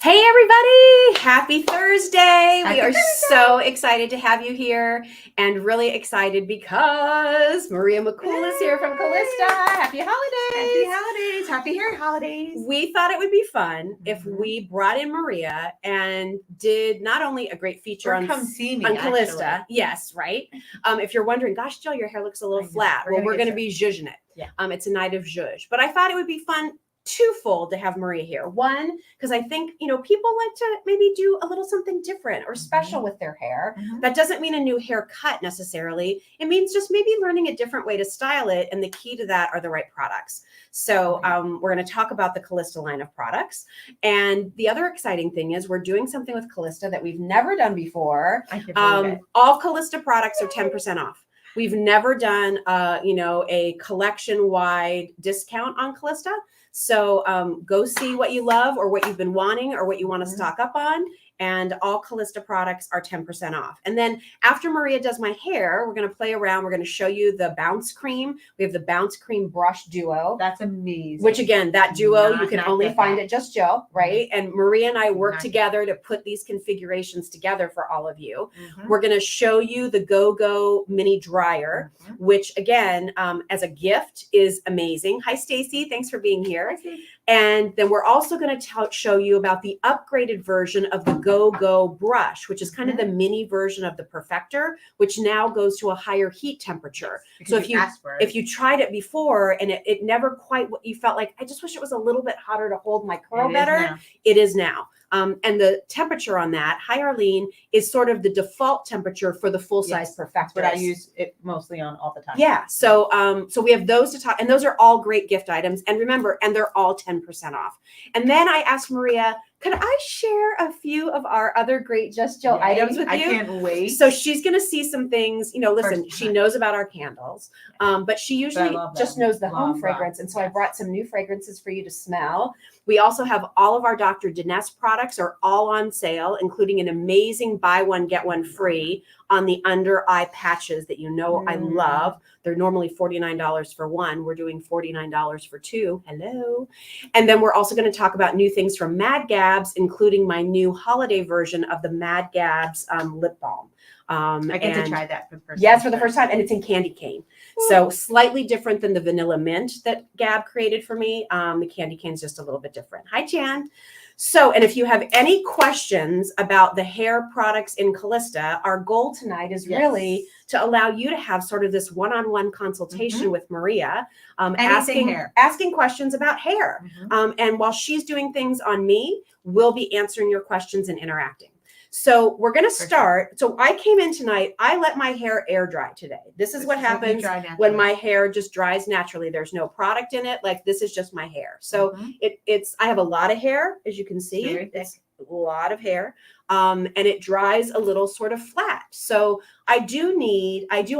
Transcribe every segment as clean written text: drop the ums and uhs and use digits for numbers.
Hey everybody, happy Thursday. Happy We are Thursday. so excited to have you here and really excited because Maria McCool is here from CALISTA. Happy holidays. Happy holidays. Happy hair holidays. We thought it would be fun if Mhm. we brought in Maria and did not only a great feature Or on come see me, on CALISTA. actually. Yes, right? If you're wondering, gosh, Jill, your hair looks a I little know. flat. We're Well, gonna we're get going to to it. be zhuzhing it. Yeah. It's a night of zhuzh. But I thought it would be fun twofold to have Maria here. One, because I think, people like to maybe do a little something different or special with their hair. Mhm. That doesn't mean a new haircut necessarily. It means just maybe learning a different way to style it. And the key to that are the right products. So we're going to talk about the CALISTA line of products. And the other exciting thing is we're doing something with CALISTA that we've never done before. I can believe it. All CALISTA products are 10% off. We've never done, a collection-wide discount on CALISTA. So go see what you love or what you've been wanting or what you want to stock up on. And all CALISTA products are 10% off. And then after Maria does my hair, we're going to play around. We're going to show you the Bounce Cream. We have the Bounce Cream Brush Duo. That's amazing. Which again, that duo, you can Not only get find that. at Just Jill, right? And Maria and I work Not together to put these configurations together for all of you. Mhm. We're going to show you the Go Mini Dryer, Mhm. which again, as a gift is amazing. Hi, Stacy. Thanks for being here. Hi, Steve. And then we're also going to show you about the upgraded version of the Go Brush, which is kind of the mini version of the Perfector, which now goes to a higher heat temperature. Because So if asked for it. if you tried it before and it never quite what you felt like, I just wish it was a little bit hotter to hold my curl It is better. now. It is now. And the temperature on that, hi Arlene, is sort of the default temperature for the full size Perfector. That's what I use it mostly on all the time. Yeah. So we have those to talk, and those are all great gift items. And remember, and they're all 10% off. And then I asked Maria, could I share a few of our other great Just Jill items with you? I can't wait. So she's going to see some things, listen, she Firsthand. knows about our candles, but she usually love just them. knows the home Love, fragrance. And so I yes. brought some new fragrances for you to smell. We also have all of our Dr. Dinesh products are all on sale, including an amazing buy one, get one free on the under eye patches that I love. They're normally $49 for one. We're doing $49 for two. Hello. And then we're also going to talk about new things from Mad Gabs, including my new holiday version of the Mad Gabs lip balm. I get to try that for the first time. Yes, for the first time. And it's in candy cane. So slightly different than the vanilla mint that Gab created for me. The candy cane is just a little bit different. Hi, Jan. So, and if you have any questions about the hair products in CALISTA, our goal tonight is really to allow you to have sort of this one-on-one consultation with Maria, asking questions about hair. And while she's doing things on me, we'll be answering your questions and interacting. So we're going to start. So I came in tonight. I let my hair air dry today. This is what happens when my hair just dries naturally. There's no product in it. Like this is just my hair. So I have a lot of hair, as you can see. It's a lot of hair. And it dries a little sort of flat. So I do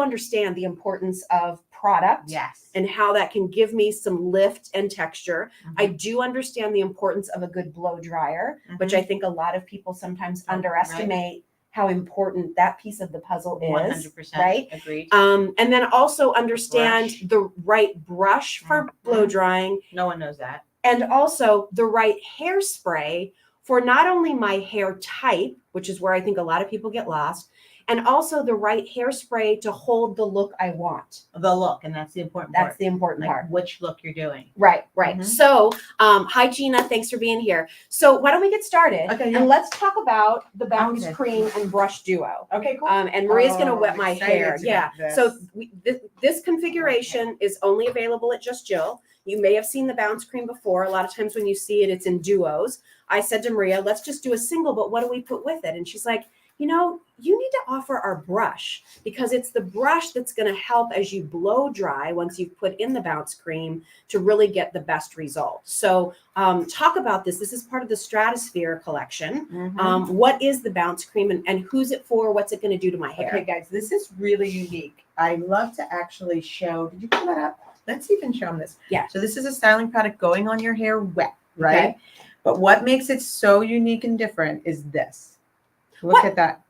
understand the importance of product and how that can give me some lift and texture. I do understand the importance of a good blow dryer, which I think a lot of people sometimes underestimate how important that piece of the puzzle is. 100%. Right? Agreed. And then also understand the right brush for blow drying. No one knows that. And also the right hairspray for not only my hair type, which is where I think a lot of people get lost, and also the right hairspray to hold the look I want. The look, and that's the important part. That's the important part. Which look you're doing. Right. So, hi Gina, thanks for being here. So why don't we get started? Okay. And let's talk about the Bounce Cream and Brush Duo. Okay, cool. And Maria's going to wet my hair. Yeah. So this configuration is only available at Just Jill. You may have seen the Bounce Cream before. A lot of times when you see it, it's in duos. I said to Maria, let's just do a single, but what do we put with it? And she's like, you need to offer our brush because it's the brush that's going to help as you blow dry once you've put in the Bounce Cream to really get the best result. So talk about this. This is part of the Stratosphere collection. What is the Bounce Cream and who's it for? What's it going to do to my hair? Okay, guys, this is really unique. I love to actually show. Did you pull that up? Let's even show them this. Yeah. So this is a styling product going on your hair wet, right? Okay. But what makes it so unique and different is this. Look at that.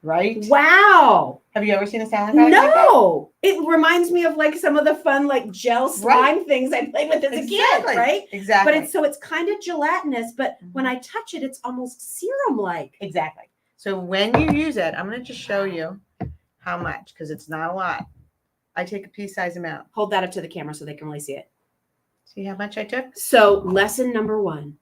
right? Wow. Have you ever seen a styling product like that? No, it reminds me of like some of the fun like gel slime things I played with as a kid, right? Exactly. But it's kind of gelatinous, but when I touch it, it's almost serum-like. Exactly. So when you use it, I'm going to just show you how much, because it's not a lot. I take a pea size amount. Hold that up to the camera so they can really see it. See how much I took? So lesson number 1.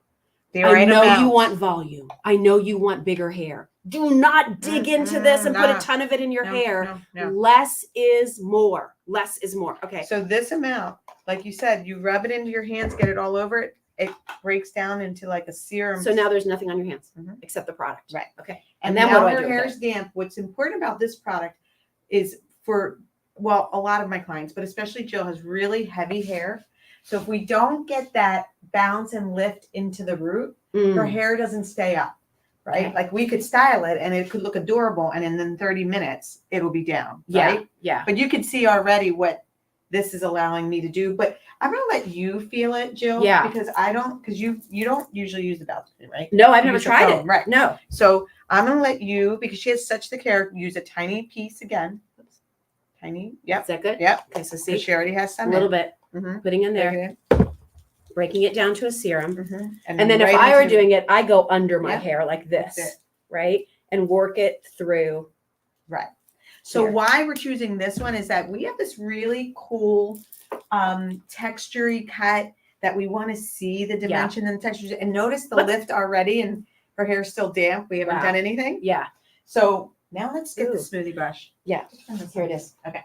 I know you want volume. I know you want bigger hair. Do not dig into this and put a ton of it in your hair. No. Less is more. Less is more. Okay. So this amount, like you said, you rub it into your hands, get it all over it. It breaks down into like a serum. So now there's nothing on your hands except the product. Right. Okay. And then when your hair is damp, what's important about this product is a lot of my clients, but especially Jill, has really heavy hair. So if we don't get that bounce and lift into the root, her hair doesn't stay up, right? Okay. Like we could style it and it could look adorable, and in 30 minutes it'll be down, right? Yeah. But you can see already what this is allowing me to do. But I'm gonna let you feel it, Jill. Yeah. Because you don't usually use the balcony, right? No, I've You never use the tried foam, it. right? No. So I'm gonna let you, because she has such thick hair, use a tiny piece again. Tiny. Yep. Is that good? Yep. Okay, so So see, she already has some. a little bit, Mm-hmm. putting in there, breaking it down to a serum. Mm-hmm. And then if I were doing it, I go under my hair like That's this, it. right? And work it through. Right. So here. why we're choosing this one is that we have this really cool texture-y cut that we want to see the dimension and the textures. And notice the lift already, and her hair's still damp. We haven't done anything. Yeah. So now let's get the smoothie brush. Yeah. Here it is. Okay.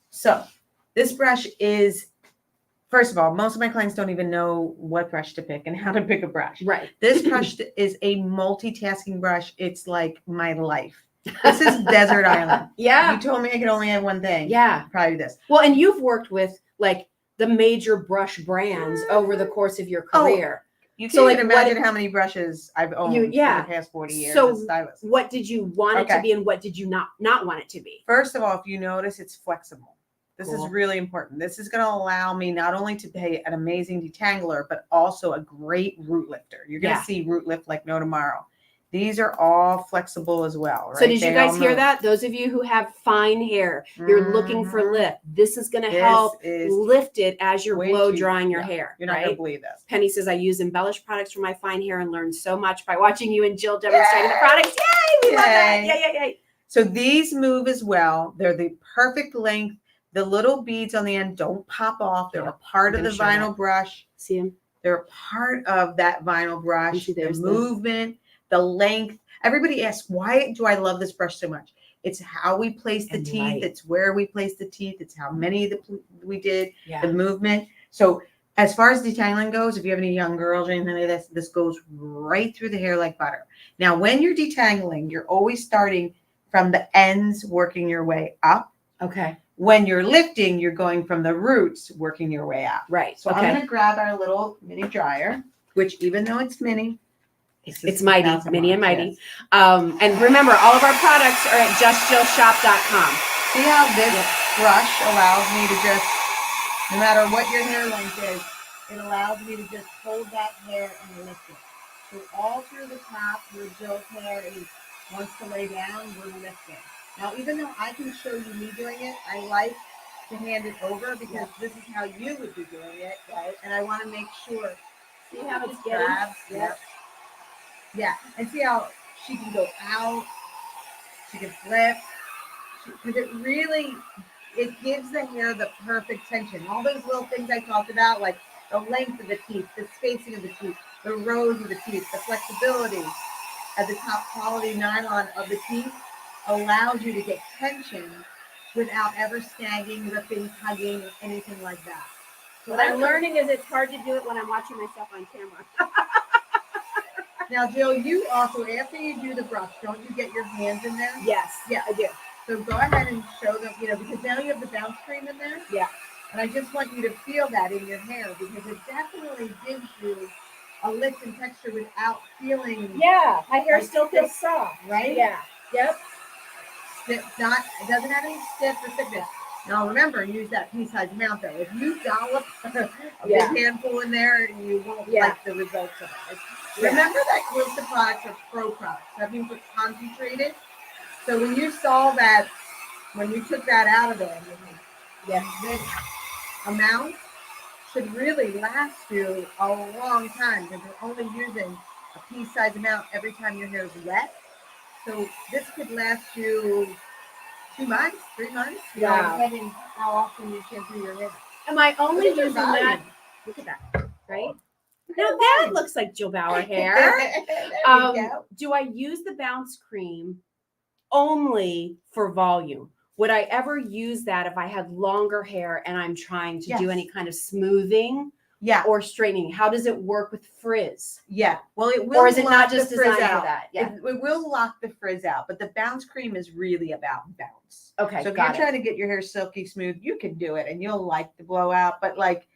So this brush is, first of all, most of my clients don't even know what brush to pick and how to pick a brush. Right. This brush is a multitasking brush. It's like my life. This is Desert Island. Yeah. You told me I could only have one thing. Yeah. Probably this. Well, and you've worked with like the major brush brands over the course of your career. You can't So, like, even imagine how many brushes I've owned for the past 40 years So as a stylist. what did you want it to be and what did you not want it to be? First of all, if you notice, it's flexible. This Cool. is really important. This is going to allow me not only to be an amazing detangler, but also a great root lifter. You're going to see root lift like no tomorrow. These are all flexible as well, right? So did you guys hear that? Those of you who have fine hair, you're looking for lift. This is going to help lift it as you're blow drying your hair. You're not going to believe this. Penny says, I use embellished products for my fine hair and learned so much by watching you and Jill demonstrating the products. Yay! We love that. Yay. So these move as well. They're the perfect length. The little beads on the end don't pop off. They're a part of the vinyl brush. See them? They're a part of that vinyl brush. The movement, the length. Everybody asks, why do I love this brush so much? It's how we place the teeth. It's where we place the teeth. It's how many we did. The movement. So as far as detangling goes, if you have any young girls or anything like this, this goes right through the hair like butter. Now, when you're detangling, you're always starting from the ends, working your way up. Okay. When you're lifting, you're going from the roots, working your way out. Right. So I'm going to grab our little mini dryer, which even though it's mini, it's mighty, mini and mighty. And remember, all of our products are at justjillshop.com. See how this brush allows me to just, no matter what your hair length is, it allows me to just hold that hair and lift it. So all through the top, where Jill's hair wants to lay down, we're lifting. Now, even though I can show you me doing it, I like to hand it over because this is how you would be doing it, right? And I want to make sure. See how it's getting? Yeah. And see how she can go out, she can flip, because it gives the hair the perfect tension. All those little things I talked about, like the length of the teeth, the spacing of the teeth, the rows of the teeth, the flexibility of the top quality nylon of the teeth, allows you to get tension without ever snagging, ripping, tugging, anything like that. So what I'm learning is it's hard to do it when I'm watching myself on camera. Now, Jill, you also, after you do the brush, don't you get your hands in there? Yes. Yeah, I do. So go ahead and show them, because now you have the bounce cream in there. Yeah. And I just want you to feel that in your hair because it definitely gives you a lift and texture without feeling. Yeah, my hair still feels soft. Right? Yeah. Yep. It doesn't have any stiff or thickness. Now remember, use that pea-sized amount though. If you dollop a big handful in there, you won't like the results of it. Remember that CALISTA products are pro products. That means they're concentrated. So when you saw that, when we took that out of there, Yes. this amount should really last you a long time because you're only using a pea-sized amount every time your hair is wet. So this could last you 2 months, 3 months, Wow. depending how often you shampoo your hair. Am I only Look at your using that? volume. Look at that, right? Look Now at the that volume. looks like Jill Bauer hair. There we go. Do I use the bounce cream only for volume? Would I ever use that if I had longer hair and I'm trying to do Yes. any kind of smoothing Yeah, or straightening? How does it work with frizz? yeah. Well, it will. Or is it not lock just the frizz designed for out. that? Yeah. It will lock the frizz out, but the bounce cream is really about bounce. Okay, So if got you're it. trying to get your hair silky smooth, you can do it, and you'll like the blowout. But like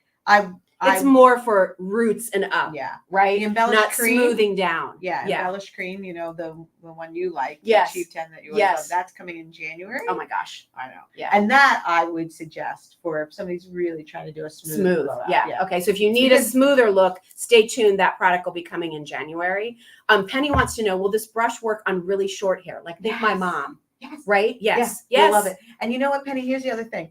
It's more for roots and up, yeah, right? the embellished Not cream, smoothing down. yeah, Yeah. embellished cream. You know the one you like, Yes. the cheap 10 that you Yes. love. That's coming in January. Oh my gosh. I know. Yeah. And that I would suggest for if somebody's really trying to do a smooth blowout. Yeah. Okay. So if you need a Because- smoother look, stay tuned. That product will be coming in January. Penny wants to know, will this brush work on really short hair? Like think my Yes. mom, Yes. right? Yes. Yeah, you'll love it. And you know what, Penny? Here's the other thing.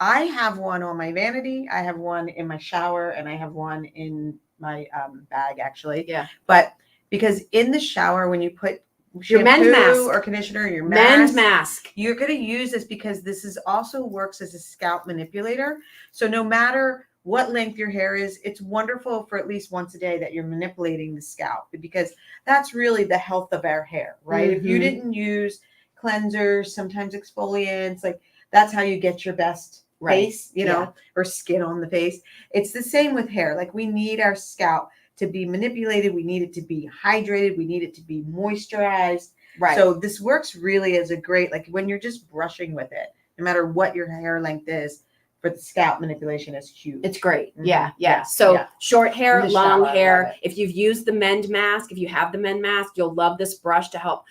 I have one on my vanity, I have one in my shower, and I have one in my bag, actually. Yeah. But because in the shower, when you put Your Mend shampoo mask. or conditioner, your Mend mask, mask. you're going to use this because this is also works as a scalp manipulator. So no matter what length your hair is, it's wonderful for at least once a day that you're manipulating the scalp because that's really the health of our hair, right? If you Mhm. didn't use cleansers, sometimes exfoliants, like that's how you get your best Right. face, you know, or skin on the face. It's the same with hair. Like we need our scalp to be manipulated. We need it to be hydrated. We need it to be moisturized. Right. So this works really as a great, like when you're just brushing with it, no matter what your hair length is, for the scalp manipulation is huge. It's great. Mhm. Yeah. Yeah, So yeah. short hair, In the long shower, I hair. love it. If you've used the Mend mask, if you have the Mend mask, you'll love this brush to help,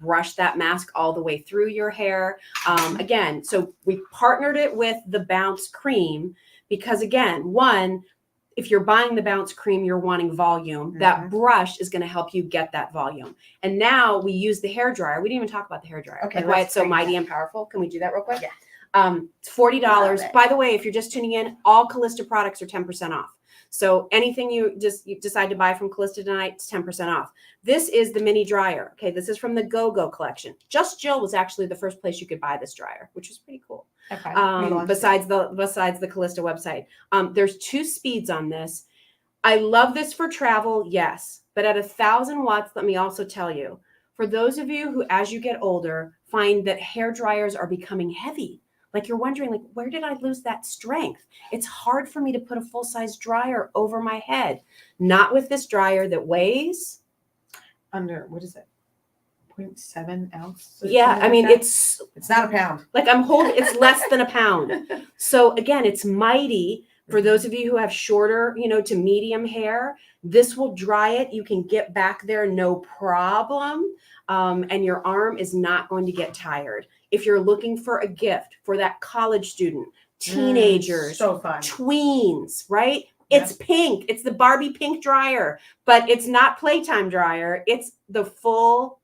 brush that mask all the way through your hair. Again, so we partnered it with the Bounce Cream because again, one, if you're buying the Bounce Cream, you're wanting volume. That Mhm. brush is going to help you get that volume. And now we use the hair dryer. We didn't even talk about the hair dryer. Okay, Like why let's it's so bring mighty that. and powerful. Can we do that real quick? Yeah. It's $40. Love it. By the way, if you're just tuning in, all Calista products are 10% off. So anything you decide to buy from Calista tonight, it's 10% off. This is the mini dryer. Okay, this is from the Go-Go collection. Just Jill was actually the first place you could buy this dryer, which was pretty cool. Okay. Besides the Calista website. There's 2 speeds on this. I love this for travel, yes, but at 1,000 watts, let me also tell you, for those of you who, as you get older, find that hair dryers are becoming heavy, like you're wondering, like, where did I lose that strength? It's hard for me to put a full-size dryer over my head. Not with this dryer that weighs under, what is it? 0.7 ounce? Yeah, I mean, like it's not a pound. like I'm holding, it's less than a pound. So again, it's mighty. For those of you who have shorter, to medium hair, this will dry it. You can get back there, no problem. And your arm is not going to get tired. If you're looking for a gift for that college student, teenagers, So fun. tweens, right? It's pink. It's the Barbie pink dryer, but it's not playtime dryer. It's the full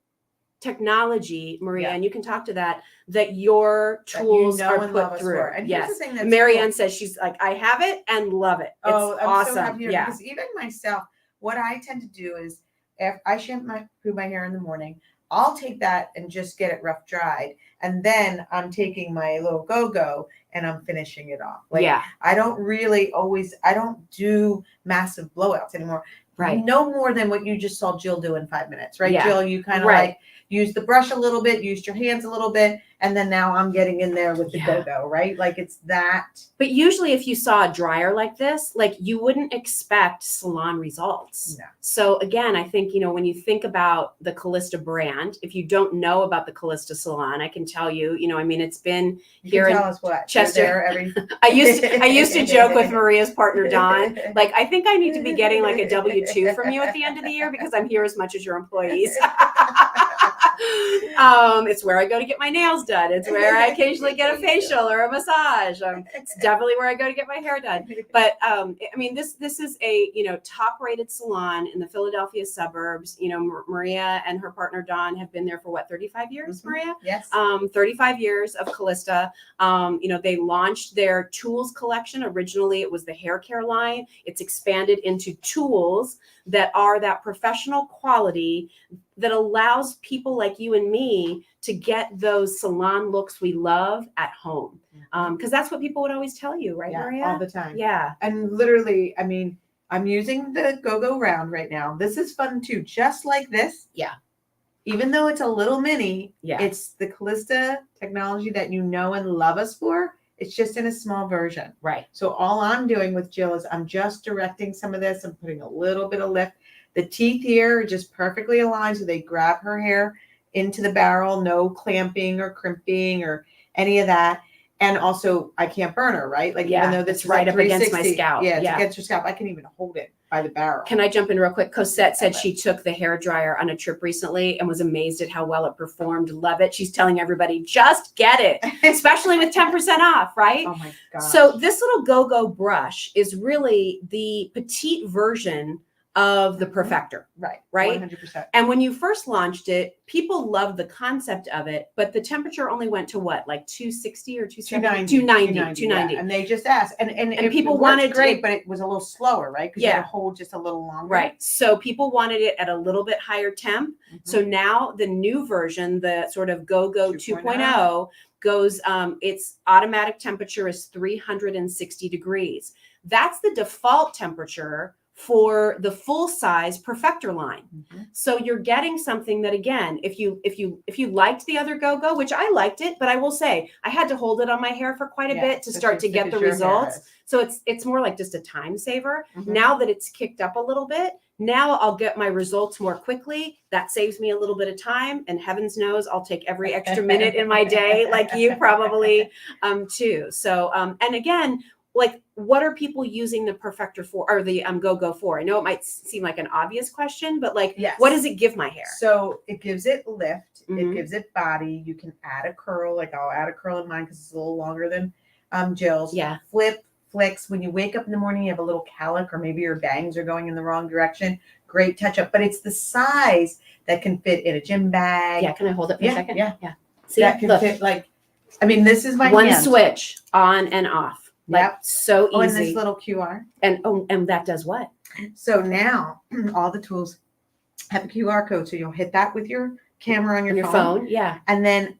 technology, Maria, and you can talk to that your tools are put through. And yes. here's the thing that's Marianne says she's like, I have it and love it. It's I'm awesome. so happy Yeah. because even myself, what I tend to do is if I shampoo my hair in the morning, I'll take that and just get it rough dried. And then I'm taking my little Go-Go and I'm finishing it off. Like, I don't do massive blowouts anymore. Right. No more than what you just saw Jill do in 5 minutes, right? Yeah. Jill, you kind of like used the brush a little bit, used your hands a little bit, and then now I'm getting in there with the Go-Go, right? Like it's that. But usually if you saw a dryer like this, like you wouldn't expect salon results. No. So again, I think, when you think about the Calista brand, if you don't know about the Calista salon, I can tell you, it's been here tell in us what Chester. I used to joke with Maria's partner, Dawn, like, I think I need to be getting like a W-2 from you at the end of the year because I'm here as much as your employees. It's where I go to get my nails done. It's where I occasionally get a facial or a massage. It's definitely where I go to get my hair done. But I mean, this is a top-rated salon in the Philadelphia suburbs. Maria and her partner Dawn have been there for what, 35 years, Maria? Yes. 35 years of CALISTA. They launched their tools collection. Originally, it was the hair care line. It's expanded into tools that are that professional quality that allows people like you and me to get those salon looks we love at home. Because that's what people would always tell you, right, Maria? All the time. Yeah. And literally, I mean, I'm using the Go-Go Round right now. This is fun too, just like this. Yeah. Even though it's a little mini, Yeah. it's the CALISTA technology that you know and love us for. It's just in a small version. Right. So all I'm doing with Jill is I'm just directing some of this. I'm putting a little bit of lift. The teeth here are just perfectly aligned so they grab her hair into the barrel. No clamping or crimping or any of that. And also, I can't burn her, right? Like, even though this is right like up against my 360, scalp. Yeah, it's against your scalp. I can even hold it by the barrel. Can I jump in real quick? Cosette said she took the hair dryer on a trip recently and was amazed at how well it performed. Love it. She's telling everybody, just get it, especially with 10% off, right? Oh my God. So this little go-go brush is really the petite version of the Perfector. Right. Right. 100%. And when you first launched it, people loved the concept of it, but the temperature only went to what, like 260 or 270? 290. Yeah. And they just asked. And people it wanted great, it, but it was a little slower, right? Because you had to hold just a little longer. Right. So people wanted it at a little bit higher temp. So now the new version, the sort of Go-Go 2.0 goes, its automatic temperature is 360 degrees. That's the default temperature for the full size Perfector line. So you're getting something that, again, if you liked the other Go-Go, which I liked it, but I will say I had to hold it on my hair for quite a bit to start to get the results. So it's more like just a time saver. Now that it's kicked up a little bit, now I'll get my results more quickly. That saves me a little bit of time, and heavens knows I'll take every extra minute in my day, like you probably too. So and again, like, what are people using the Perfector for, or the Go-Go for? I know it might seem like an obvious question, but like, what does it give my hair? So it gives it lift. It gives it body. You can add a curl. Like, I'll add a curl in mine because it's a little longer than Jill's. Yeah. Flip, flicks. When you wake up in the morning, you have a little calic, or maybe your bangs are going in the wrong direction. Great touch up. But it's the size that can fit in a gym bag. Yeah. Can I hold it for a second? Yeah. See, that can fit, like, I mean, this is my one hand. switch on and off. Like, so easy. Oh, and this little QR. And that does what? So now all the tools have a QR code. So you'll hit that with your camera on your phone. Yeah. And then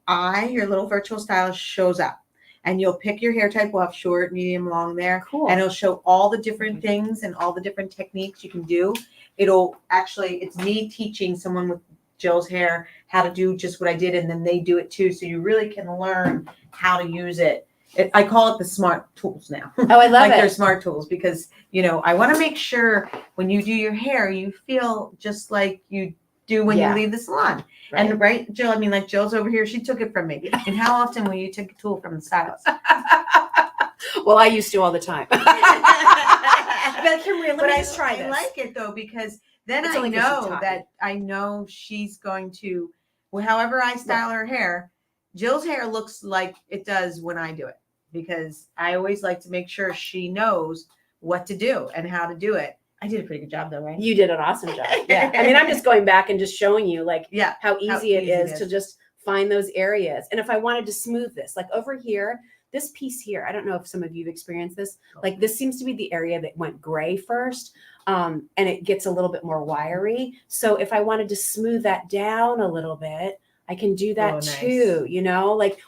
your little virtual stylist, shows up. And you'll pick your hair type. We'll have short, medium, long there. Cool. And it'll show all the different things and all the different techniques you can do. It's me teaching someone with Jill's hair how to do just what I did. And then they do it too. So you really can learn how to use it. I call it the smart tools now. Oh, I love like it. They're smart tools because, I want to make sure when you do your hair, you feel just like you do when you leave the salon. Right. And right, Jill, I mean, like Jill's over here, she took it from me. And how often will you take a tool from the stylist? Well, I used to all the time. But Kimberly, let me just try this. I like it though, because then It's I only 'cause know you taught that I know she's going to, however I style her hair, Jill's hair looks like it does when I do it. Because I always like to make sure she knows what to do and how to do it. I did a pretty good job though, right? You did an awesome job. Yeah. I mean, I'm just going back and just showing you like how easy it is to just find those areas. And if I wanted to smooth this, like over here, this piece here, I don't know if some of you've experienced this, like this seems to be the area that went gray first. And it gets a little bit more wiry. So if I wanted to smooth that down a little bit, I can do that too,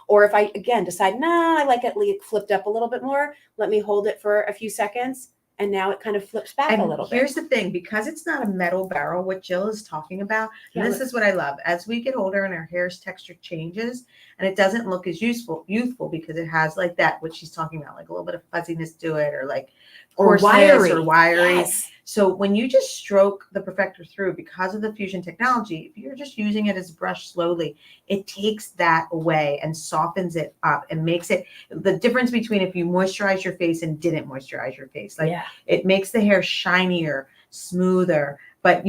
or if I, again, decide, I like it flipped up a little bit more, let me hold it for a few seconds. And now it kind of flips back a little bit. Here's the thing, because it's not a metal barrel, what Jill is talking about, and this is what I love. As we get older and our hair's texture changes, and it doesn't look as youthful because it has like that, what she's talking about, like a little bit of fuzziness to it, or like wiry. Yes. So when you just stroke the Perfector through, because of the fusion technology, if you're just using it as a brush slowly, it takes that away and softens it up and makes it the difference between if you moisturize your face and didn't moisturize your face. Like it makes the hair shinier, smoother, but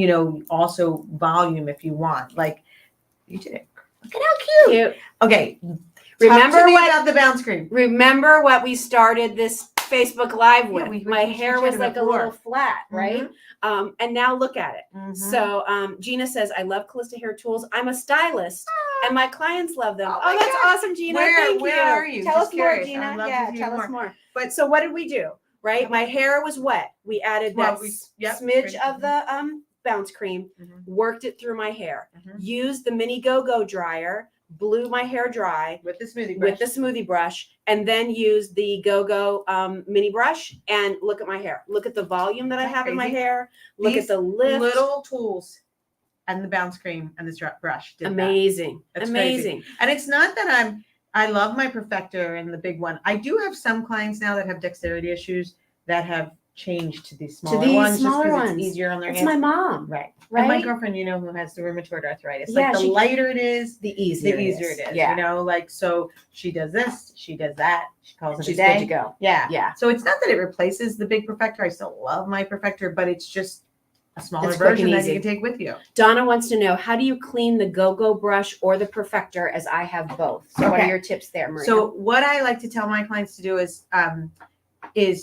also volume if you want. Like You did it. Look at how cute. Okay. Remember about the bounce cream. Remember what we started this Facebook Live with? we My hair was like before. a little flat, right? And now look at it. So Gina says, I love CALISTA hair tools. I'm a stylist and my clients love them. Oh, that's awesome, Gina. Thank you. Where are you? Tell Just us more, curious. Gina. I'd love Yeah, to hear tell more. us more. But so what did we do? Right? My hair was wet. We added that smidge of the bounce cream, worked it through my hair, used the mini go-go dryer, blew my hair dry with the smoothie brush, and then used the go-go mini brush. And look at my hair. Look at the volume that I have in my hair. Look at the lift. Little tools and the bounce cream and this brush. Amazing. Amazing. Crazy. And it's not that I love my perfector and the big one. I do have some clients now that have dexterity issues that have changed to these smaller ones just because it's easier on their hands. It's my mom. Right. And my girlfriend, who has the rheumatoid arthritis. Like the lighter it is, the easier it is. Yeah. So she does this, she does that. She calls it She's a day. Good to go. Yeah. Yeah. So it's not that it replaces the big perfector. I still love my perfector, but it's just a smaller It's quick version and that easy. you can take with you. Donna wants to know, how do you clean the go-go brush or the perfector, as I have both? So what are your tips there, Maria? So what I like to tell my clients to do is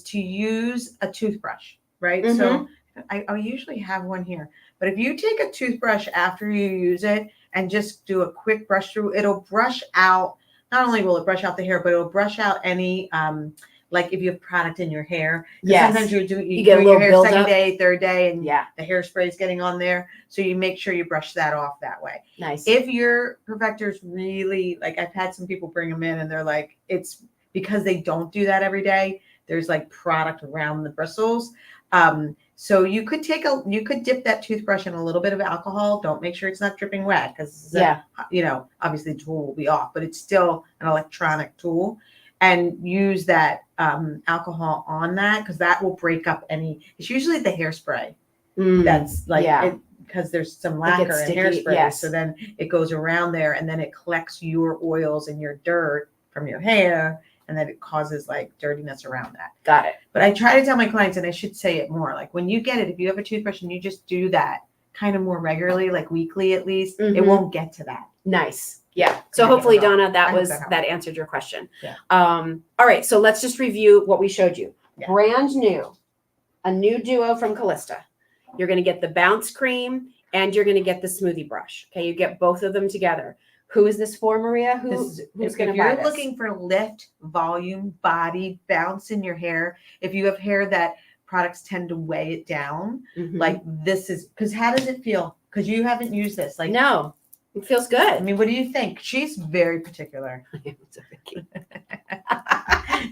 to use a toothbrush, right? So I usually have one here, but if you take a toothbrush after you use it and just do a quick brush through, it'll brush out, not only will it brush out the hair, but it'll brush out any, like if you have product in your hair. Sometimes you get a little your hair second day, third day, and the hairspray is getting on there. So you make sure you brush that off that way. Nice. If your perfector's really, like I've had some people bring them in and they're like, it's because they don't do that every day. There's like product around the bristles. So you could dip that toothbrush in a little bit of alcohol. Don't make sure it's not dripping wet because obviously the tool will be off, but it's still an electronic tool, and use that alcohol on that because that will break up it's usually the hairspray that's like because there's some lacquer in hairspray. So then it goes around there and then it collects your oils and your dirt from your hair. And then it causes like dirtiness around that. Got it. But I try to tell my clients, and I should say it more, like when you get it, if you have a toothbrush and you just do that kind of more regularly, like weekly at least, it won't get to that. Nice. Yeah. So hopefully, Donna, that answered your question. Yeah. All right. So let's just review what we showed you. Yeah. Brand new, a new duo from CALISTA. You're going to get the bounce cream and you're going to get the smoothie brush. Okay. You get both of them together. Who is this for, Maria? Who's going to buy this? If you're looking for lift, volume, body, bounce in your hair, if you have hair that products tend to weigh it down, like this is, because how does it feel? Because you haven't used this. Like, no, it feels good. I mean, what do you think? She's very particular.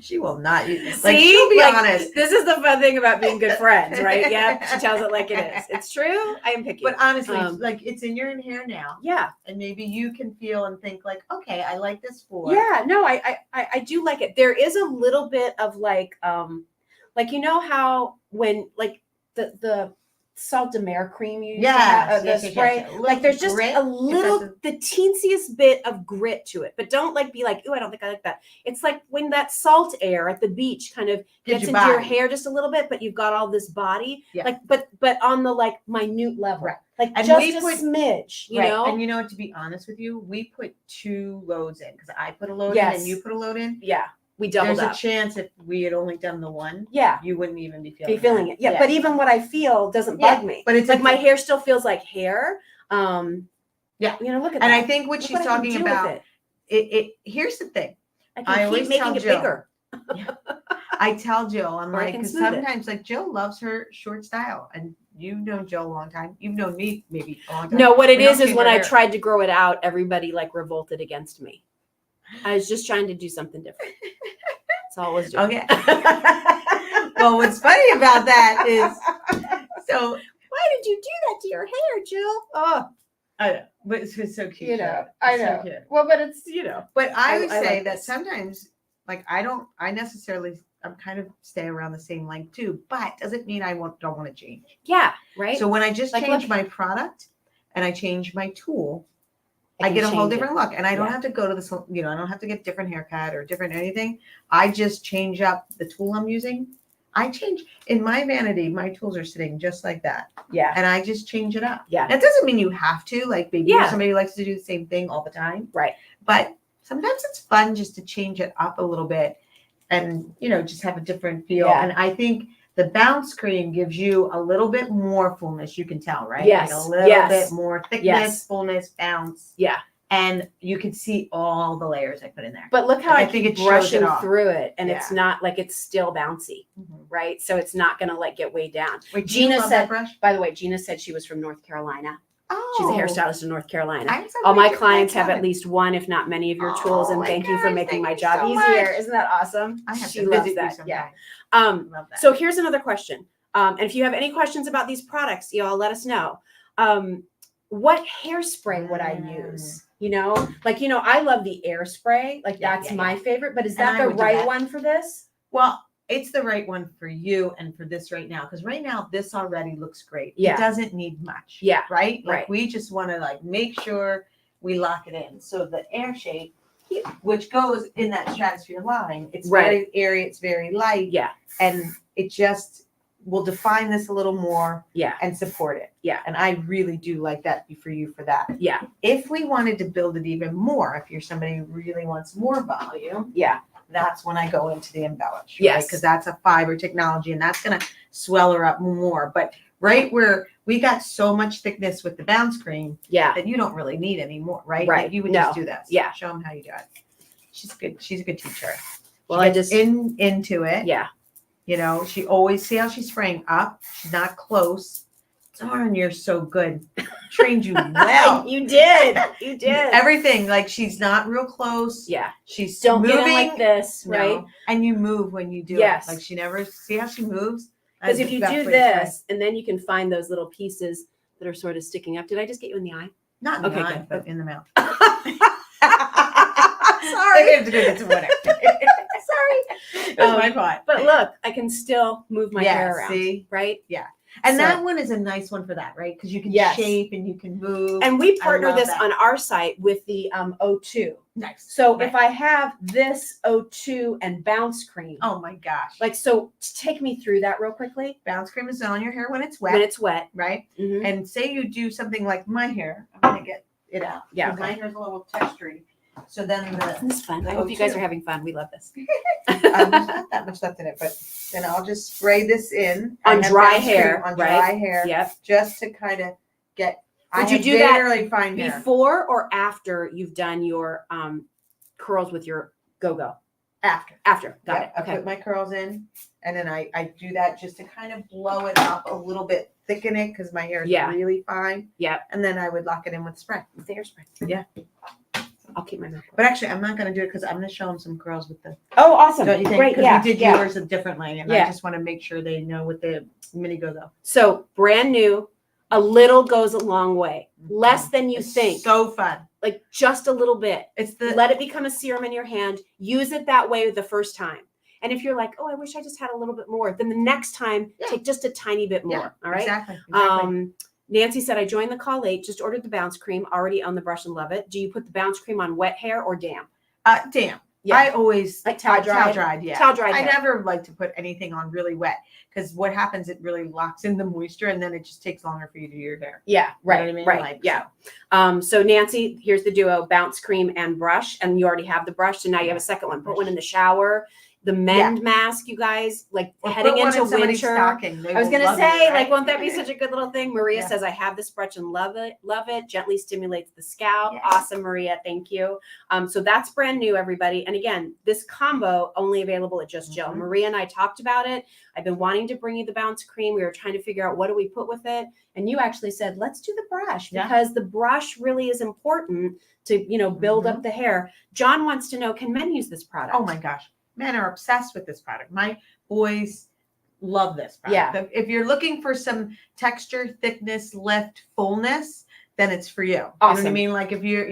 She will not use. Like, she'll be honest. This is the fun thing about being good friends, right? Yeah, she tells it like it is. It's true. I am picky. But honestly, like it's in your hair now. Yeah. And maybe you can feel and think like, okay, I like this for. Yeah. No, I do like it. There is a little bit of like you know how when like the salt de mer cream you use the spray, like there's just a little the teensiest bit of grit to it, but don't like be like, oh, I don't think I like that. It's like when that salt air at the beach kind of gets into your hair just a little bit, but you've got all this body, like but on the like minute level, like and just a smidge, you know. And you know, to be honest with you, we put 2 loads in because I put a load in and you put a load in. Yeah. We doubled There's up. a chance if we had only done the one, you wouldn't even be feeling it. Yeah, but even what I feel doesn't bug me. But it's like my hair still feels like hair. You know, look at that. And I think what she's talking about, it here's the thing. I always making it bigger. I tell Jill, I'm like, because sometimes like Jill loves her short style, and you've known Jill a long time. You've known me maybe a long time. No, what it is when I tried to grow it out, everybody like revolted against me. I was just trying to do something different. That's all I was doing. Okay. Well, what's funny about that is, so why did you do that to your hair, Jill? Oh, I know, but it's so cute. You know, I know. So well, but it's But I would say like that sometimes, like I'm kind of stay around the same length too, but doesn't mean I don't want to change. Yeah, right. So when I just change my product and I change my tool, I get a whole different look, and I don't have to go to this, I don't have to get different haircut or different anything. I just change up the tool I'm using. I change in my vanity. My tools are sitting just like that, Yeah. and I just change it up. Yeah. That doesn't mean you have to. Like maybe Yeah. you're somebody who likes to do the same thing all the time, Right. but sometimes it's fun just to change it up a little bit, and just have a different feel. Yeah. And I think the bounce cream gives you a little bit more fullness. You can tell, right? Yes. Like a little Yes. bit more thickness, Yes. fullness, bounce. Yeah. And you can see all the layers I put in there. But look how Like, I think keep it shows brushing it off. through it, and it's Yeah. not like it's still bouncy, right? So it's not going to like get weighed down. Wait, Gina love said- that brush? By the way, Gina said she was from North Carolina. Oh, She's a hairstylist in North Carolina. I'm so All my glad you clients have like at least one, if not many, of your Oh tools, and my thank you for gosh, making thank my you job so easier. much. Isn't that awesome? I have She to loves visit you that. Yeah. sometime. Love that. So here's another question. And if you have any questions about these products, y'all let us know. What hairspray would I use? I love the air spray. Like Yeah, that's yeah, my yeah. favorite, but is And that I the would do right that. one for this? Well, it's the right one for you and for this right now, because right now this already looks great. Yeah. It doesn't need much. Yeah. Right? Like Right. we just want to make sure we lock it in. So the air shade, which goes in that stratosphere line, it's Right. very airy, it's very light. Yeah. And it just will define this a little more Yeah. and support it. Yeah. And I really do like that for you for that. Yeah. If we wanted to build it even more, if you're somebody who really wants more volume, Yeah. that's when I go into the embellish. Yes. Because that's a fiber technology and that's going to swell her up more. But right where we got so much thickness with the bounce cream Yeah. that you don't really need any more, right? Right. Like you would No. just do this. Yeah. Show them how you do it. She's good. She's a good teacher. Well, She I gets just into it. Yeah. She always see how she's spraying up. She's not close. Darn, you're so good. Trained you well. You did. You did. Everything. Like she's not real close. Yeah. She's Don't moving. get in like this, No. right? And you move when you do Yes. it. Like she never see how she moves. Because That's if the you best do way to spray. this, and then you can find those little pieces that are sort of sticking up. Did I just get you in the eye? Not in the Okay, eye, good. but in the mouth. Sorry. It's whatever. Sorry. That's my pot. But look, I can still move my Yeah, hair around. see? Right? And So- that one is a nice one for that, right? Because you can Yes. shape and you can move. And we I partner love this that. on our site with the O2. Nice. So Right. if I have this O2 and bounce cream, Oh my gosh. so take me through that real quickly. Bounce cream is on your hair when it's wet, When it's wet. right? Mhm. And say you do something like my hair. I'm gonna get it out. Yeah, because My hair's a little textury. So then This is fun. The I hope you guys O2. are having fun. We love this. there's not that much left in it, but then I'll just spray this in I On have dry bounce cream hair, on right? dry hair, Yep. just to kind of get. Would I you have do that very fine hair. Before or after you've done your curls with your go-go? After. After. Got Yep, it. I Okay. put my curls in, and then I do that just to kind of blow it up a little bit, thicken it because my hair is Yeah. really fine. Yep. And then I would lock it in with spray. With the hairspray. Yeah. I'll keep my mouth. But actually, I'm not going to do it because I'm going to show them some curls with the. Oh, awesome. Don't you think? Great. Because Yeah. we did yeah. yours differently, and Yeah. I just want to make sure they know what the mini go-go. So brand new, a little goes a long way. Less than you It's think. So fun. Like just a little bit. It's the Let it become a serum in your hand. Use it that way the first time. And if you're like, oh, I wish I just had a little bit more, then the next time Yeah. take just a tiny bit more. Yeah, All right. Exactly. Nancy said, I joined the call late, just ordered the bounce cream, already on the brush and love it. Do you put the bounce cream on wet hair or damp? Damn. Yeah. I always Like towel dried? Towel dried, yeah. Towel dried I hair. never like to put anything on really wet because what happens, it really locks in the moisture and then it just takes longer for you to do your hair. Yeah, right, what I mean? right, Like, yeah. So Nancy, here's the duo: bounce cream and brush, and you already have the brush, so now you have a second one. Put one in the shower. The mend mask, you guys, like Or heading put one into in somebody's winter. stocking. They I was will gonna love say, it, right? like, won't that be such a good little thing? Maria Yeah. says, I have this brush and love it. Gently stimulates the scalp. Yes. Awesome, Maria. Thank you. So that's brand new, everybody. And again, this combo only available at Just Jill. Mhm. Maria and I talked about it. I've been wanting to bring you the bounce cream. We were trying to figure out what do we put with it. And you actually said, let's do the brush Yeah. because the brush really is important to, build up the hair. John wants to know, can men use this product? Oh my gosh. Men are obsessed with this product. My boys love this product. Yeah. If you're looking for some texture, thickness, lift, fullness, then it's for you. You know what I Awesome. mean? Like if you're,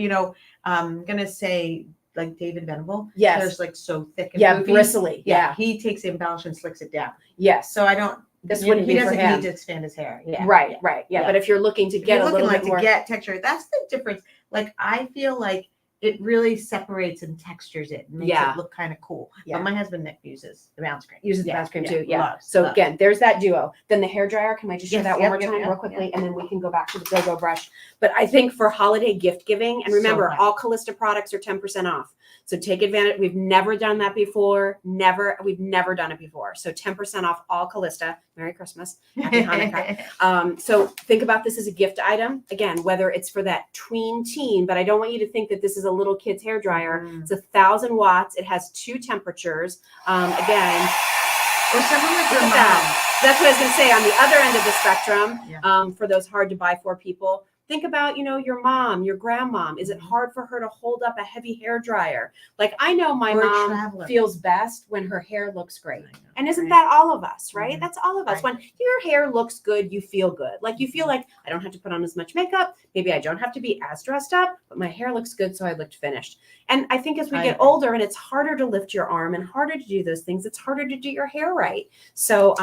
I'm going to say like David Venable. Yes. There's like so thick and Yeah, poofy. bristly. Yeah. He takes the embellish and slicks it down. Yes. So I don't, This wouldn't he be for doesn't him. need to expand his hair. Yeah. Right, Yeah. right. Yeah. Yeah. But if you're looking to If get you're a little looking bit like more. to get texture, that's the difference. Like I feel like it really separates and textures it and makes Yeah. it look kind of cool. Yeah. But my husband Nick uses the bounce cream. Uses the Yeah, bounce cream yeah, too. Yeah. loves, So loves. again, there's that duo. Then the hair dryer. Can I just show Yes, that one yep, more yep, time yep, real quickly? yep. And then we can go back to the go-go brush. But I think for holiday gift giving, and remember, fun. all Calista products are 10% off. So take advantage. We've never done that before. We've never done it before. So 10% off all Calista. Merry Christmas. Happy Hanukkah. So think about this as a gift item. Again, whether it's for that tween teen, but I don't want you to think that this is a little kid's hair dryer. Mm. It's 1,000 watts. It has 2 temperatures. Again, Or someone like your look mom. at that. That's what I was going to say. On the other end of the spectrum, Yeah. for those hard to buy for people, think about, your mom, your grandmom. Is it Mhm. hard for her to hold up a heavy hair dryer? Like I know my Or a mom traveler. feels best when her hair looks great. I know, And isn't right? that all of us, right? Mhm. That's all of us. Right. When your hair looks good, you feel good. Like you feel like I don't have to put on as much makeup. Maybe I don't have to be as dressed up, but my hair looks good, so I looked finished. And I think as we I get agree. older and it's harder to lift your arm and harder to do those things, it's harder to do your hair right. So,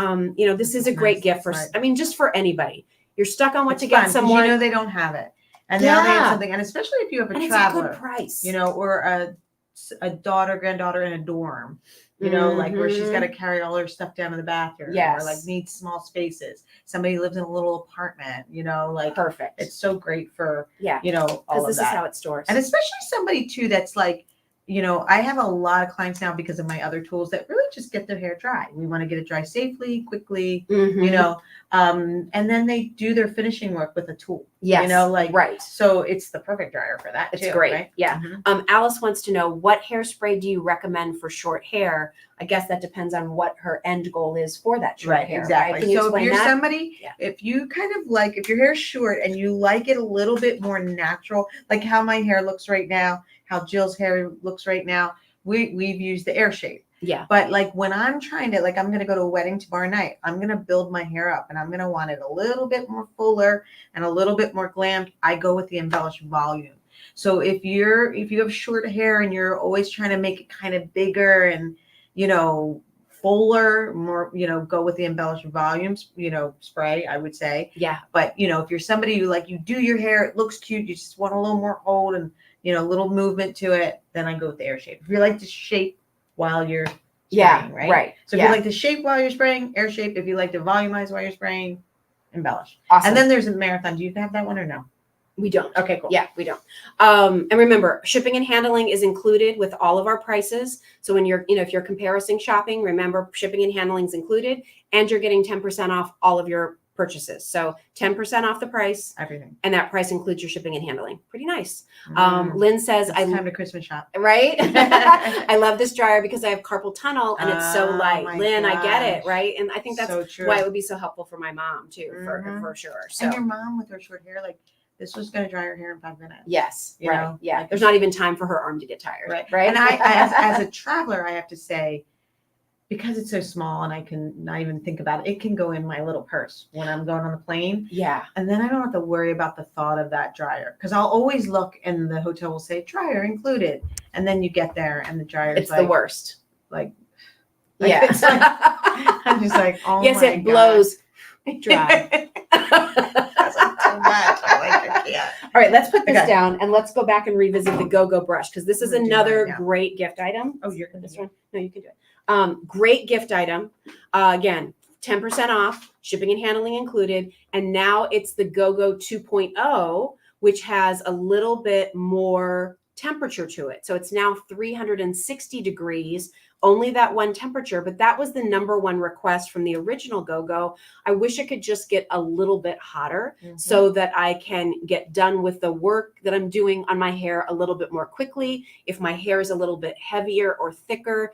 this is a great Nice, gift for, right. just for anybody. You're stuck on what It's to fun, get 'cause someone. you know they don't have it. And now they Yeah. have something. And especially if you have a and it's traveler. a good price. Or a daughter, granddaughter in a dorm, like where she's got to carry all her stuff down to the bathroom, Yes. or like needs small spaces. Somebody lives in a little apartment, like Perfect. it's so great for, Yeah. all Because of this that. is how it stores. And especially somebody too that's like, I have a lot of clients now because of my other tools that really just get their hair dry. We want to get it dry safely, quickly, Mhm. and then they do their finishing work with a tool. Yes. Right. So it's the perfect dryer for that. It's too, great. Right? Yeah. Mhm. Alice wants to know, what hairspray do you recommend for short hair? I guess that depends on what her end goal is for that short hair. Exactly. Right? Can you So if explain you're that? somebody, Yeah. if you kind of like, if your hair's short and you like it a little bit more natural, like how my hair looks right now, how Jill's hair looks right now, we've used the air shape. Yeah. But like when I'm trying to, like I'm going to go to a wedding tomorrow night, I'm going to build my hair up and I'm going to want it a little bit more fuller and a little bit more glammed. I go with the embellished volume. So if you have short hair and you're always trying to make it kind of bigger and, fuller, more, go with the embellished volumes, spray, I would say. Yeah. But, if you're somebody who like, you do your hair, it looks cute, you just want a little more hold and, a little movement to it, then I go with the air shape. If you like to shape while you're spraying, right? So if you like to shape while you're spraying, air shape. If you like to volumize while you're spraying, embellish. Awesome. And then there's a marathon. Do you have that one or no? We don't. Okay, cool. Yeah, we don't. And remember, shipping and handling is included with all of our prices. So when you're, if you're comparison shopping, remember shipping and handling is included, and you're getting 10% off all of your purchases. So 10% off the price, Everything. and that price includes your shipping and handling. Pretty nice. Mm. Lynn says, It's time to Christmas shop. Right? I love this dryer because I have carpal tunnel and it's so Oh light. my Lynn, I get it, gosh. right? And I think that's So true. why it would be so helpful for my mom too, Mhm. for sure. So And your mom with her short hair, like this was going to dry her hair in 5 minutes. yes, You right. know, Yeah. like- There's not even time for her arm to get tired. Right. And I as a traveler, I have to say, because it's so small and I can not even think about it, it can go in my little purse when I'm going on the plane. Yeah. And then I don't have to worry about the thought of that dryer because I'll always look and the hotel will say dryer included. And then you get there and the dryer's It's the worst. Like, Yeah. it's like, I'm just like, oh yes, my it blows dry. That's like too much. I can't. All right, let's put this Okay. down and let's go back and revisit the go-go brush because this is I'm gonna do another mine now. great gift item. Oh, you're gonna This do one? No, you can do it. Great gift item. Again, 10% off, shipping and handling included. And now it's the Go-Go 2.0, which has a little bit more temperature to it. So it's now 360 degrees, only that one temperature, but that was the number one request from the original Go-Go. I wish it could just get a little bit hotter so that I can get done with the work that I'm doing on my hair a little bit more quickly. If my hair is a little bit heavier or thicker,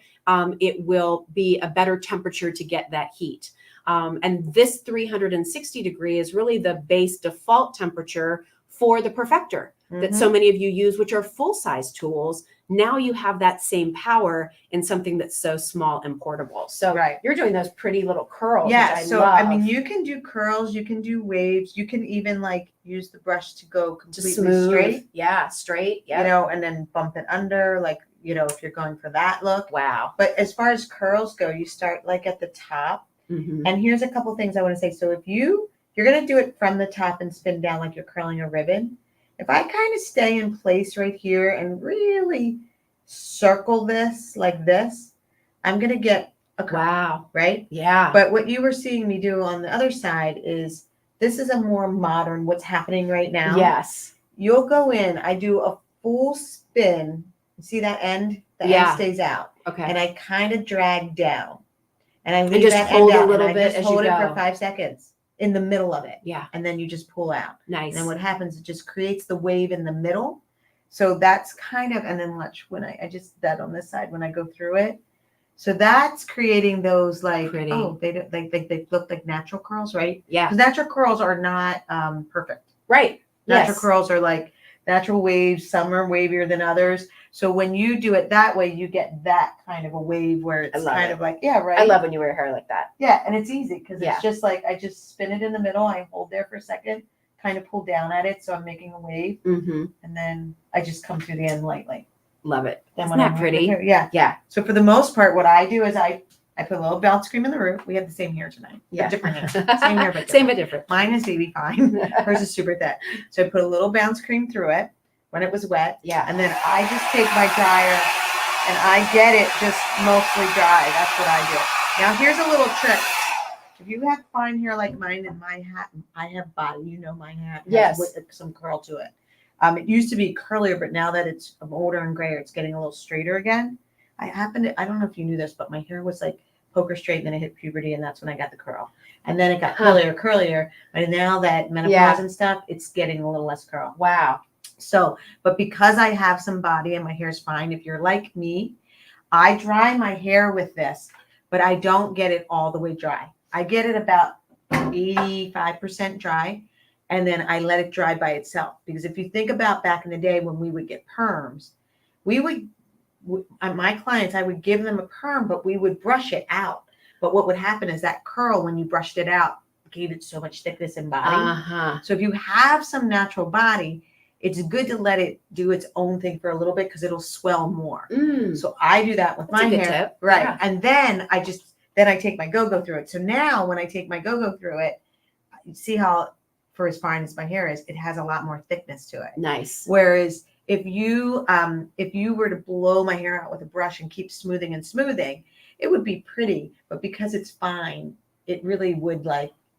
it will be a better temperature to get that heat. And this 360 degree is really the base default temperature for the Perfector that so many of you use, which are full-size tools. Now you have that same power in something that's so small and portable. So you're doing those pretty little curls, Yeah, which I so love. I mean, you can do curls, you can do waves, you can even like use the brush to go completely smooth. straight. Yeah, straight. Yeah. You know, and then bump it under, like, you know, if you're going for that look. Wow. But as far as curls go, you start like at the top. And here's a couple things I want to say. So if you're going to do it from the top and spin down like you're curling a ribbon, if I kind of stay in place right here and really circle this like this, I'm going to get a curl, Wow. right? Yeah. But what you were seeing me do on the other side is this is a more modern, what's happening right now. Yes. You'll go in, I do a full spin. See that end? The end stays out. Okay. And I kind of drag down. And I And leave just that hold end a out. little And I bit just as you hold it go. for 5 seconds in the middle of it. Yeah. And then you just pull out. Nice. And then what happens, it just creates the wave in the middle. So that's kind of, and then watch when I just that on this side when I go through it. So that's creating those like, Pretty. oh, they look like natural curls, right? Yeah. Because natural curls are not perfect. Right. Natural Yes. curls are like natural waves. Some are wavier than others. So when you do it that way, you get that kind of a wave where it's kind of like, yeah, right. I love when you wear hair like that. Yeah, and it's easy because Yeah. it's just like I just spin it in the middle. I hold there for a second, kind of pull down at it, so I'm making a wave, Mm-hmm. and then I just come through the end lightly. Love it. Then Isn't when that pretty? Here, yeah. Yeah. So for the most part, what I do is I put a little bounce cream in the root. We have the same hair tonight. Yeah. Different hair. Same hair, but Same but different. Mine is baby fine. Hers is super thick. So I put a little bounce cream through it when it was wet. Yeah. And then I just take my dryer and I get it just mostly dry. That's what I do. Now here's a little trick. If you have fine hair like mine and my hat, I have body. You know my hat has Yes. some curl to it. It used to be curlier, but now that it's older and grayer, it's getting a little straighter again. I don't know if you knew this, but my hair was like poker straight, and then I hit puberty, and that's when I got the curl. And then it got curlier. But now that menopause and stuff, it's getting a little less curl. Wow. So, but because I have some body and my hair's fine, if you're like me, I dry my hair with this, but I don't get it all the way dry. I get it about 85% dry, and then I let it dry by itself. Because if you think about back in the day when we would get perms, my clients, I would give them a perm, but we would brush it out. But what would happen is that curl, when you brushed it out, gave it so much thickness and body. Uh-huh. So if you have some natural body, it's good to let it do its own thing for a little bit because it'll swell more. So I do that with That's my a good hair. tip. Right. Yeah. And then I take my go-go through it. So now when I take my go-go through it, you see how, for as fine as my hair is, it has a lot more thickness to it. Nice. Whereas if you were to blow my hair out with a brush and keep smoothing, it would be pretty. But because it's fine, it really would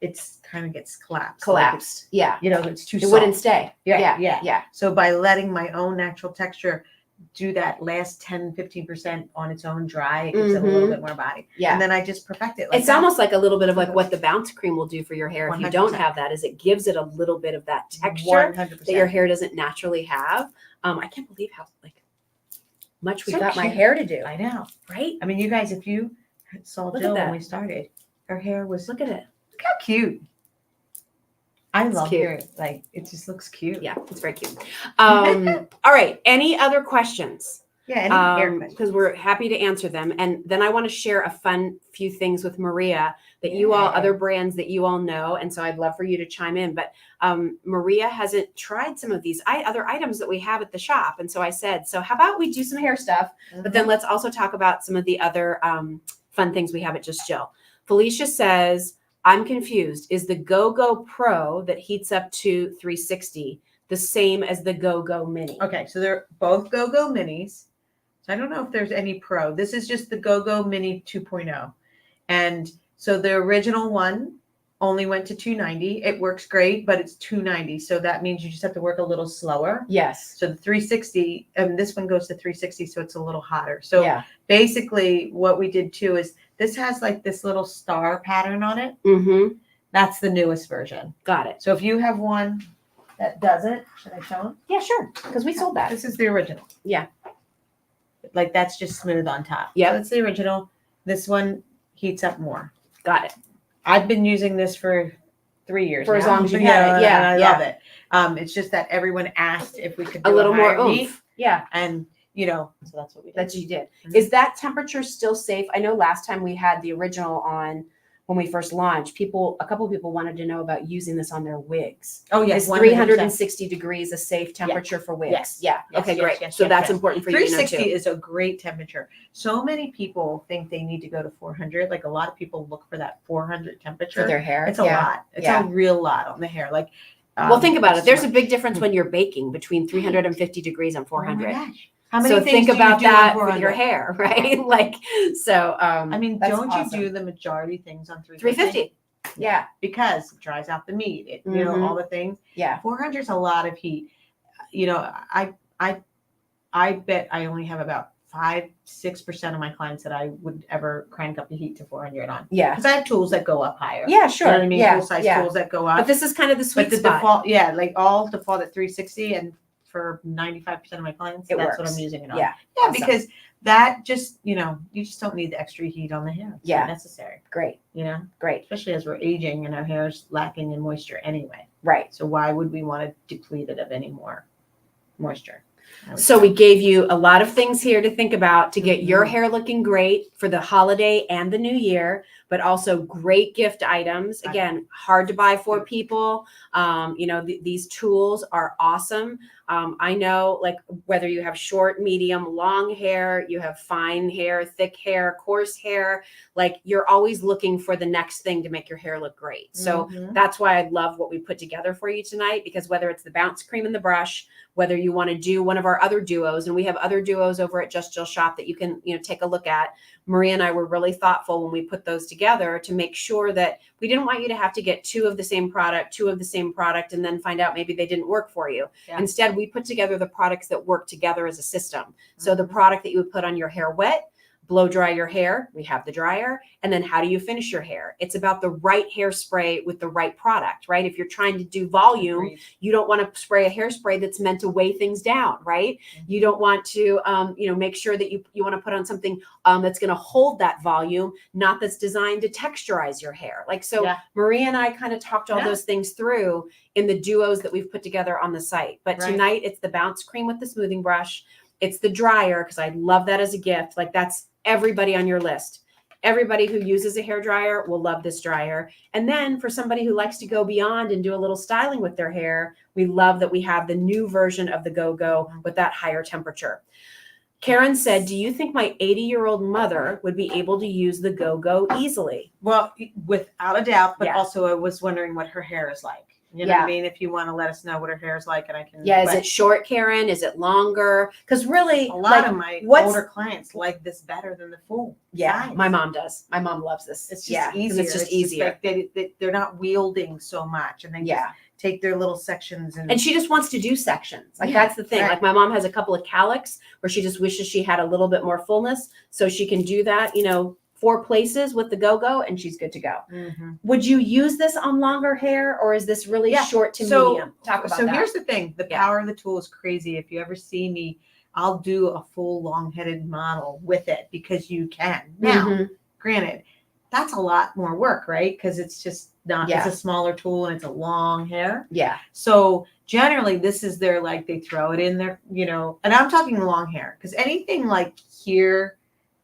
it's kind of gets collapsed. Yeah. It's too It soft. wouldn't stay. Yeah. Yeah. So by letting my own natural texture do that last 10-15% on its own dry, it gives it a little bit more body. Yeah. And then I just perfect it. It's almost like a little bit of like what the bounce cream will do for your hair. If you don't 100%. have that, is it gives it a little bit of that texture 100%. that your hair doesn't naturally have. I can't believe how much we So got my cute. hair to do. I know. Right? I mean, you guys, if you saw Look at Jill when that. we started, her hair was Look at it. look how cute. I It's love cute. hair. It just looks cute. Yeah, it's very cute. All right. Any other questions? Yeah. Any hair questions? Because we're happy to answer them. And then I want to share a fun few things with Maria that you all, other brands that you all know. And so I'd love for you to chime in. But Maria hasn't tried some of these other items that we have at the shop. And so I said, so how about we do some hair stuff, but then let's also talk about some of the other fun things we have at Just Jill. Felicia says, I'm confused. Is the Go-Go Pro that heats up to 360 the same as the Go-Go Mini? Okay, so they're both Go-Go Minis. So I don't know if there's any Pro. This is just the Go-Go Mini 2.0. And so the original one only went to 290. It works great, but it's 290. So that means you just have to work a little slower. Yes. So the 360, this one goes to 360, so it's a little hotter. So yeah. Basically what we did too is this has like this little star pattern on it. Mm-hmm. That's the newest version. Got it. So if you have one that doesn't, should I show them? Yeah, sure. Because we sold that. This is the original. Yeah. Like that's just smooth on top. Yeah. So that's the original. This one heats up more. Got it. I've been using this for 3 years for now. as long as you've had it. Yeah. And I love it. It's just that everyone asked if we could do a little more higher heat, oomph. Yeah. and so that's what we did. That you did. Mhm. Is that temperature still safe? I know last time we had the original on when we first launched, a couple of people wanted to know about using this on their wigs. Oh yes, Is 360 degrees a safe temperature for wigs? Yes. Yeah. Yes, Okay, yes, great. yes, So yes, that's yes. important for you to know 360 too. is a great temperature. So many people think they need to go to 400. Like a lot of people look for that 400 temperature. For their hair. It's a lot. It's a real lot on the hair. Like Well, think about it. There's a much. big difference when you're baking between 350 degrees and Oh my 400. gosh. How many So things think do you about do on that with 400? your hair, right? Like, so, I mean, that's don't awesome. you do the majority things on 350? Yeah. Because it dries out the meat, it, all the things. Yeah. 400 is a lot of heat. I bet I only have about 5-6% of my clients that I would ever crank up the heat to 400 on. Yeah. Because I have tools that go up higher. Yeah, sure. You know what I mean? Yeah. Full size yeah. tools that go up. But this is kind of the sweet But the spot. default, yeah, like all default at 360, and for 95% of my clients, It that's works. what I'm using it on. Yeah. Yeah, Awesome. because that just, you just don't need the extra heat on the hair. It's not necessary. Great. Great. Especially as we're aging and our hair's lacking in moisture anyway. Right. So why would we want to deplete it of any more moisture? So we gave you a lot of things here to think about to get your hair looking great for the holiday and the new year, but also great gift items. Again, hard to buy for people. These tools are awesome. I know, like, whether you have short, medium, long hair, you have fine hair, thick hair, coarse hair, like, you're always looking for the next thing to make your hair look great. So that's why I love what we put together for you tonight, because whether it's the bounce cream and the brush, whether you want to do one of our other duos, and we have other duos over at Just Jill Shop that you can, take a look at. Maria and I were really thoughtful when we put those together to make sure that we didn't want you to have to get two of the same product, and then find out maybe they didn't work for you. Yeah. Instead, we put together the products that work together as a system. So the product that you would put on your hair wet, blow dry your hair, we have the dryer, and then how do you finish your hair? It's about the right hairspray with the right product, right? If you're trying to do volume, you don't want to spray a hairspray that's meant to weigh things down, right? You don't want to, make sure that you want to put on something that's going to hold that volume, not that's designed to texturize your hair. Like, so Maria and I kind of talked all those things through in the duos that we've put together on the site. But tonight it's the bounce cream with the smoothing brush. It's the dryer, because I love that as a gift. Like, that's everybody on your list. Everybody who uses a hair dryer will love this dryer. And then for somebody who likes to go beyond and do a little styling with their hair, we love that we have the new version of the Go-Go with that higher temperature. Karen said, do you think my 80-year-old mother would be able to use the Go-Go easily? Well, without a doubt, but also I was wondering what her hair is like. You know what I mean? If you want to let us know what her hair is like, and I can. Yeah, is it short, Karen? Is it longer? Because really, a lot of my older clients like this better than the full. Yeah, size. my mom does. My mom loves this. It's just easier. It's just easier. Like they're not wielding so much, and they just take their little sections. And she just wants to do sections. Like, that's the thing. Like, my mom has a couple of calics where she just wishes she had a little bit more fullness, so she can do that, 4 places with the Go-Go, and she's good to go. Would you use this on longer hair, or is this really short to medium? Talk about that. So here's the thing. The power of the tool is crazy. If you ever see me, I'll do a full long-headed model with it, because you can. Now, granted, that's a lot more work, right? Because it's just not, it's a smaller tool and it's a long hair. Yeah. So generally this is their, like, they throw it in there, and I'm talking long hair, because anything like here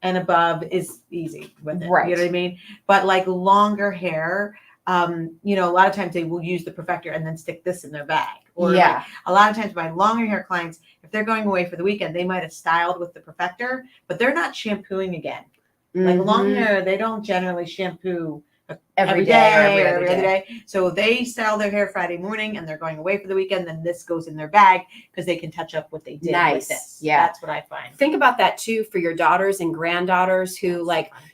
and above is easy with it. Right. You know what I mean? But like longer hair, a lot of times they will use the perfector and then stick this in their bag. Or like, a lot of times my longer hair clients, if they're going away for the weekend, they might have styled with the perfector, but they're not shampooing again. Like long hair, they don't generally shampoo every day or every other day. So they style their hair Friday morning and they're going away for the weekend. Then this goes in their bag because they can touch up what they did with this. Yeah. That's what I find. Think about that too for your daughters and granddaughters who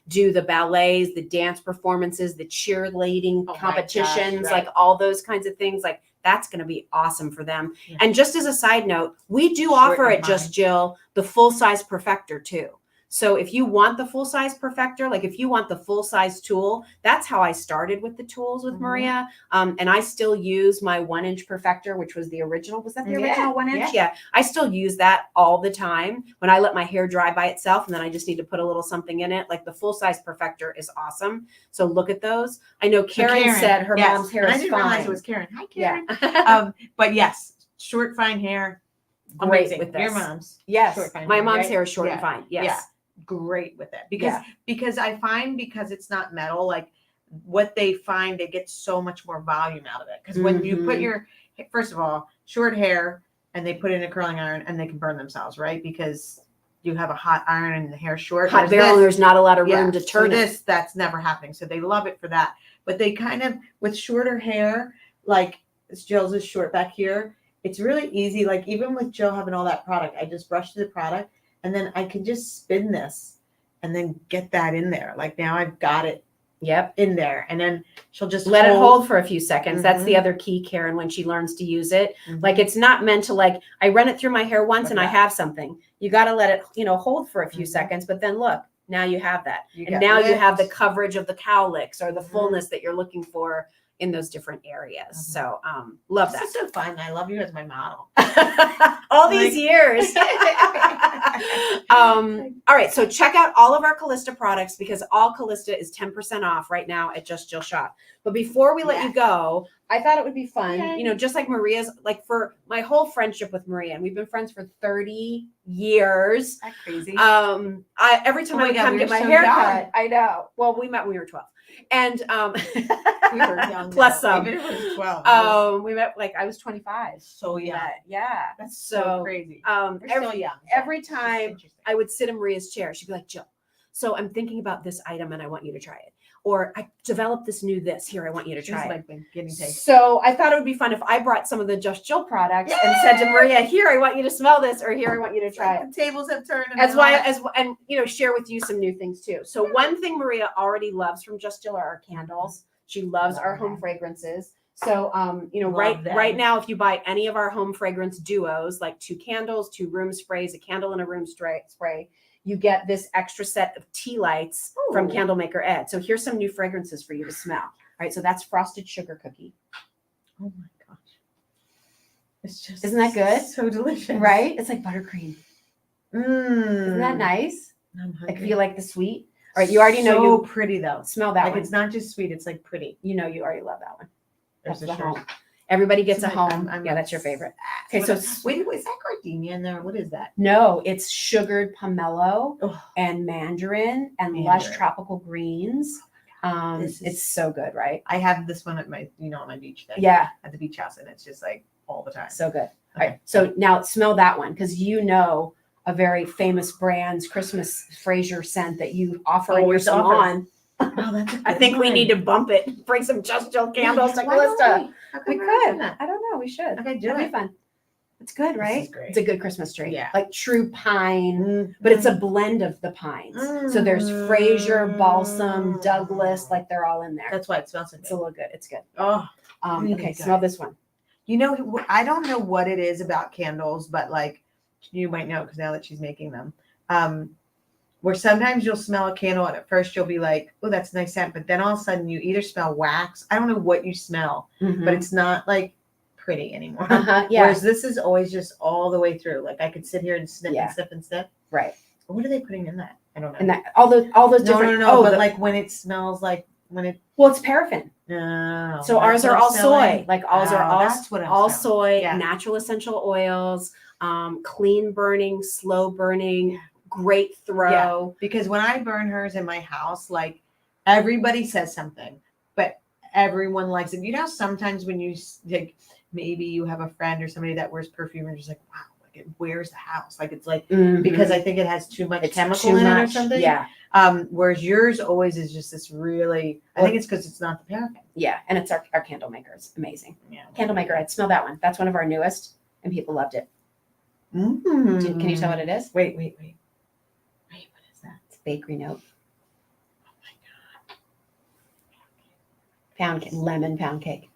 do the ballets, the dance performances, the cheerleading competitions, like all those kinds of things. Like, that's going to be awesome for them. Yeah. And just as a side note, we do offer at Just Jill the full size perfector too. So if you want the full size perfector, like if you want the full size tool, that's how I started with the tools with Maria. And I still use my 1-inch perfector, which was the original. Was that the original 1-inch? Yeah. I still use that all the time when I let my hair dry by itself. And then I just need to put a little something in it. Like, the full size perfector is awesome. So look at those. I know Karen said her mom's hair is fine. I didn't realize it was Karen. Hi, Karen. Yeah. But yes, short, fine hair. Great with this. Your mom's. Yes. Short, fine my mom's hair is short and fine. Yes. Yeah. Great with it, because I find, because it's not metal, like what they find, they get so much more volume out of it. Because when you put your, first of all, short hair and they put it in a curling iron, and they can burn themselves, right? Because you have a hot iron and the hair's short. Hot barrel, there's not a lot of room to turn it. That's never happening. So they love it for that. But they kind of, with shorter hair, like Jill's is short back here. It's really easy. Like even with Jill having all that product, I just brush through the product and then I can just spin this and then get that in there. Like now I've got it Yep. in there, and then she'll just let it hold for a few seconds. That's the Mhm. other key, Karen, when she learns to use it. Mhm. Like it's not meant to like, I run it through my hair once Like and I that. have something. You got to let it, hold for a few Mhm. seconds, but then look, now you have that. You And got now you have the lips. coverage of the cowlicks or the Mhm. fullness that you're looking for in those different areas. Mhm. So love This that. is so fun. I love you as my model. All these years. All right. So check out all of our CALISTA products because all CALISTA is 10% off right now at Just Jill Shop. But before we let you go, I thought it would be fun, Yay. just like Maria's, like for my whole friendship with Maria, and we've been friends for 30 years. That's crazy. Every time Oh my I would God, come we get were my so hair young. cut, I know. Well, we met when we were 12. And We were young. plus though. some. Even if it was 12. We met like I was 25. So We young. met. Yeah. That's so crazy. We're Every, still young. every It's just time interesting. I would sit in Maria's chair, she'd be like, Jill, so I'm thinking about this item and I want you to try it. Or I developed this new this. Here, I want you to She's try it. like the guinea pig. So I thought it would be fun if I brought some of the Just Jill products and said to Maria, here, I want you to smell this, or here, I want you to try it. The tables have turned. And share with you some new things too. So one thing Maria already loves from Just Jill are our candles. She loves Love our home them. fragrances. So Love right them. now, if you buy any of our home fragrance duos, like 2 candles, 2 room sprays, a candle and a room spray, you get this extra set of tea lights from Ooh. Candle Maker Ed. So here's some new fragrances for you to smell. All right, so that's frosted sugar cookie. Oh my gosh. It's just Isn't that good? So delicious. Right? It's like buttercream. Mm. Isn't that nice? I'm Like hungry. if you like the sweet. All right, you already know so you pretty though. smell that Like one. it's not just sweet, it's like pretty. You already love that one. That's There's the a home. Everybody gets a It's home. like, I'm Yeah, that's your favorite. Okay, Okay, so so wait, is that gardenia in there? What is that? no, it's sugared pomelo Oh, and mandarin and lush tropical greens. This is- It's so good, right? I have this one at my, on my beach thing. Yeah, At the beach house, and it's just like all the time. so good. All Okay. right, so now smell that one because a very famous brand's Christmas Fraser scent that you offer in your Always offer. salon. Oh, that's a I good think we one. need to bump it. Bring some Just Jill candles to Why don't CALISTA. How come We we're not doing could. that? I don't know. We should. Okay, do That'd be it. fun. It's good, This right? is great. It's a good Christmas tree. Yeah. Like true pine, Mm, but it's a blend of the pines. So there's Fraser, balsam, Mm. Douglas, like they're all in there. That's why it smells so It's a good. little good. It's good. Oh, really Okay, good. smell this one. I don't know what it is about candles, but like you might know because now that she's making them, where sometimes you'll smell a candle and at first you'll be like, oh, that's a nice scent. But then all of a sudden you either smell wax. I don't know what you smell, but it's not like pretty anymore. Yeah. Whereas this is always just all the way through. Like I could sit here and sniff Yeah. and sniff and sniff. Right. What are they putting in that? I don't know. And that all those no, different. no. Oh, But like when it smells like when it. well, it's paraffin. No. So ours are all soy. Like ours are all That's what I'm all smelling. soy, Yeah. natural essential oils, clean burning, slow burning, Yeah. great throw. Because when I burn hers in my house, like everybody says something, but everyone likes it. You know, sometimes when you like, maybe you have a friend or somebody that wears perfume, and you're just like, wow, like it wears the house. Like it's like because I think it has too much it's chemical too in it or much. something. Yeah, Whereas yours always is just this really. I think it's because it's not the paraffin. yeah, and it's our candle maker. It's amazing. Yeah. Candle maker. I'd smell that one. That's one of our newest, and people loved it. Mm. Can you tell what it is? Wait, what is that? It's bakery note. Oh my Pound cake, lemon pound cake.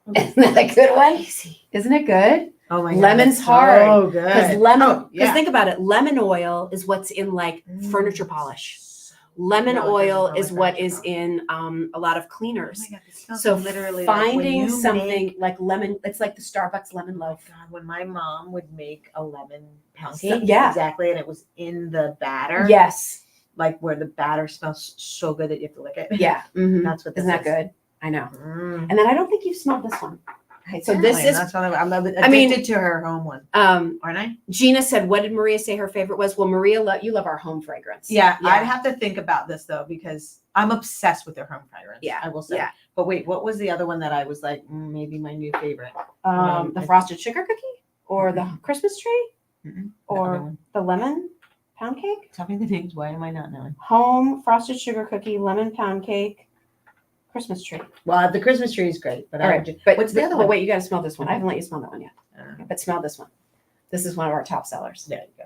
God. Isn't that a good one? Crazy. Isn't it good? Oh my God. Lemon's that's hard, So good. Because lemon. Oh, Because yeah. think about it. Lemon oil is what's in like furniture polish. Lemon No, it doesn't oil smell is like what furniture is polish. in a lot of Oh cleaners. my God, this smells So literally like when finding you something make- like lemon, it's like the Starbucks lemon Oh my loaf. God, when my mom would make a lemon pound So- cake, yeah. exactly, and it was in the batter, Yes. like where the batter smells so good that you have to lick it. Yeah. Mhm. That's what this Isn't that is. good? I know. Mm. And then I don't think you've smelled this one. Okay, so this Apparently, is that's what I'm addicted I mean- to her home one, aren't I? Gina said, what did Maria say her favorite was? Well, Maria, you love our home fragrance. Yeah, I'd have to think about this though because I'm obsessed with their home fragrance. Yeah, I will say. yeah. But wait, what was the other one that I was like maybe my new favorite? The frosted sugar cookie or the Christmas tree Mm-mm. or The other one. the lemon pound cake? Tell me the names. Why am I not knowing? Home frosted sugar cookie, lemon pound cake, Christmas tree. Well, the Christmas tree is great, but All I right, would but what's the other but one? wait, you got to smell this one. I haven't let you smell that one yet. Uh, But smell this one. This is one of our top sellers. there you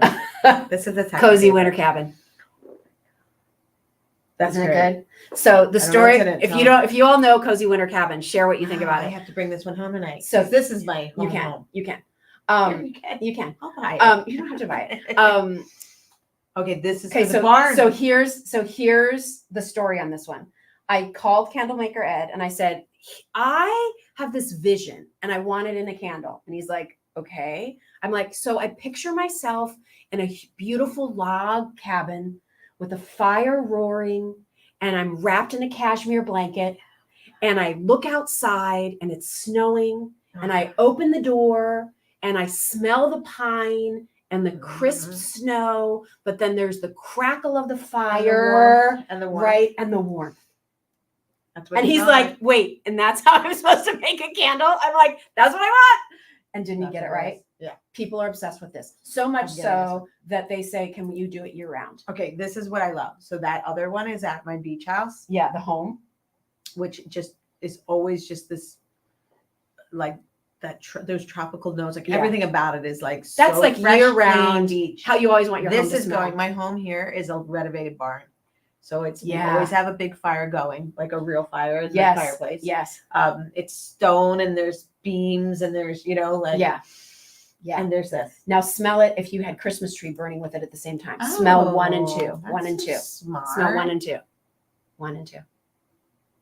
go. This is the type Cozy of winter cabin. That's Isn't it great. good? So the I don't know story, what's in it, if you all know Cozy Winter Cabin, share what you think about I it. have to bring this one home tonight. So So this is my home. You can, home. you can, Yeah, you can. you can. I'll buy it. You don't have to buy it. Okay, this is Okay, for the barn. so here's the story on this one. I called Candlemaker Ed and I said, I have this vision and I want it in a candle. And he's like, okay. I'm like, so I picture myself in a beautiful log cabin with a fire roaring and I'm wrapped in a cashmere blanket and I look outside and it's snowing and I open the door and I smell the pine and the crisp snow, but then there's the crackle of the fire, and the warmth. right? And the warmth. That's what And you he's got. like, wait, and that's how I'm supposed to make a candle? I'm like, that's what I want. And didn't he That's get it what right? is. Yeah. People are obsessed with this. So much I'm getting so that they say, can you do it year round? Okay, this is what I love. So that other one is at my beach house, Yeah, the home. which just is always just this, like that. Those tropical notes, like Yeah. everything about it is like That's so like fresh, year-round clean beach. How you always want your home This to is smell. going. My home here is a renovated barn, so it's we Yeah. always have a big fire going, like a real fire in Yes. the fireplace. Yes. It's stone and there's beams and there's like Yeah. Yeah. and there's this. Now smell it if you had Christmas tree burning with it at the same time. Smell 1 and 2. 1 and 2. Smart. Smell 1 and 2. 1 and 2.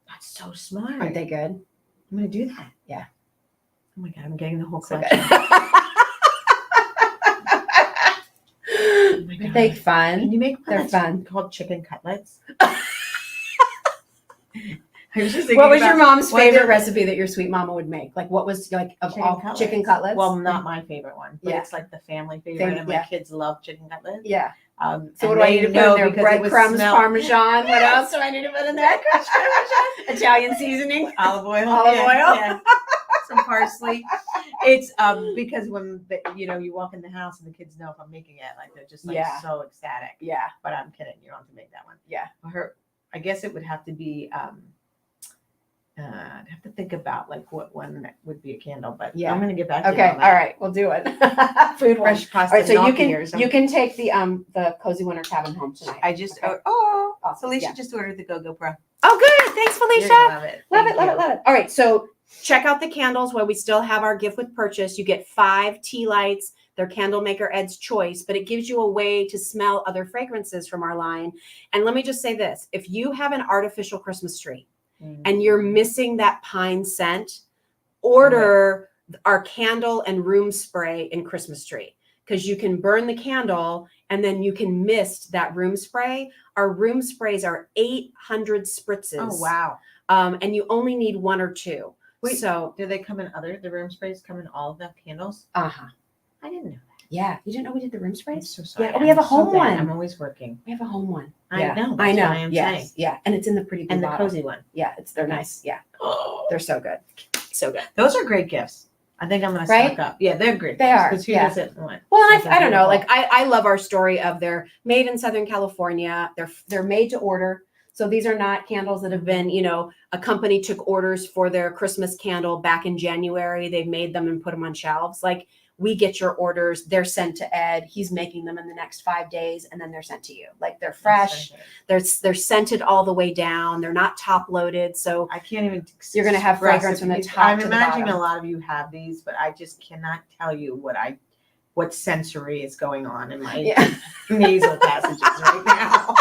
That's so smart. Aren't they good? I'm gonna do that. Yeah. Oh my god, I'm getting the whole So collection. good. Oh my Aren't they God. fun? Can you make one They're that's fun. called chicken cutlets? I was just What was your mom's what favorite the- recipe that your sweet mama would make? Like what was like of chicken all cutlets. chicken cutlets? Well, not my favorite one, but Yeah. it's like the family favorite, Family- and my yeah. kids love chicken cutlets. Yeah. So and what do I they need to put know in there? because it was Breadcrumbs, smell- Parmesan. What Yes. else do I need to put in there? Italian seasoning. Olive oil. Olive oil. Yeah. Some parsley. It's because when you walk in the house and the kids know if I'm making it, like they're just like Yeah. so ecstatic. Yeah. But I'm kidding. You don't have to make that one. Yeah. I guess it would have to be. I'd have to think about like what one would be a candle, but Yeah. I'm gonna get back to Okay. you. All right. We'll do it. Food one. Fresh pasta. All right. So gnocchi or something. you can take the cozy winter cabin home tonight. I just Okay. Awesome. Felicia Yeah. just ordered the Go Pro. Oh, good. Thanks, Felicia. You're gonna love it. Love Thank it, love you. it, love it. All right, so check out the candles while we still have our gift with purchase. You get 5 tea lights. They're Candlemaker Ed's choice, but it gives you a way to smell other fragrances from our line. And let me just say this. If you have an artificial Christmas tree and you're missing that pine scent, order our candle and room spray in Christmas tree because you can burn the candle and then you can mist that room spray. Our room sprays are 800 spritzes. Oh wow. And you only need 1 or 2. Wait, So, do they come in the room sprays come in all of the candles? uh-huh. I didn't know that. Yeah. You didn't know we did the room I'm sprays? so sorry. Yeah, we have a I'm home so bad. one. I'm always working. We have a home one. I Yeah. know. I That's know. what I am Yes. saying. Yeah. And it's in the pretty blue And the bottle. cozy one. Yeah. They're nice. Yeah. They're so good. So good. Those are great gifts. I think I'm gonna Right? stock up. Yeah, they're great. They gifts, are, 'cause who yeah. doesn't want Well, and something I don't know. beautiful? Like I love our story of they're made in Southern California. They're made to order. So these are not candles that have been, a company took orders for their Christmas candle back in January. They've made them and put them on shelves. Like we get your orders, they're sent to Ed. He's making them in the next 5 days and then they're sent to you. Like they're fresh. They're scented all the way down. They're not top loaded. So I can't even. You're gonna have express fragrance it from the because top I'm to the imagining bottom. a lot of you have these, but I just cannot tell you what sensory is going on in my yeah. nasal passages right now.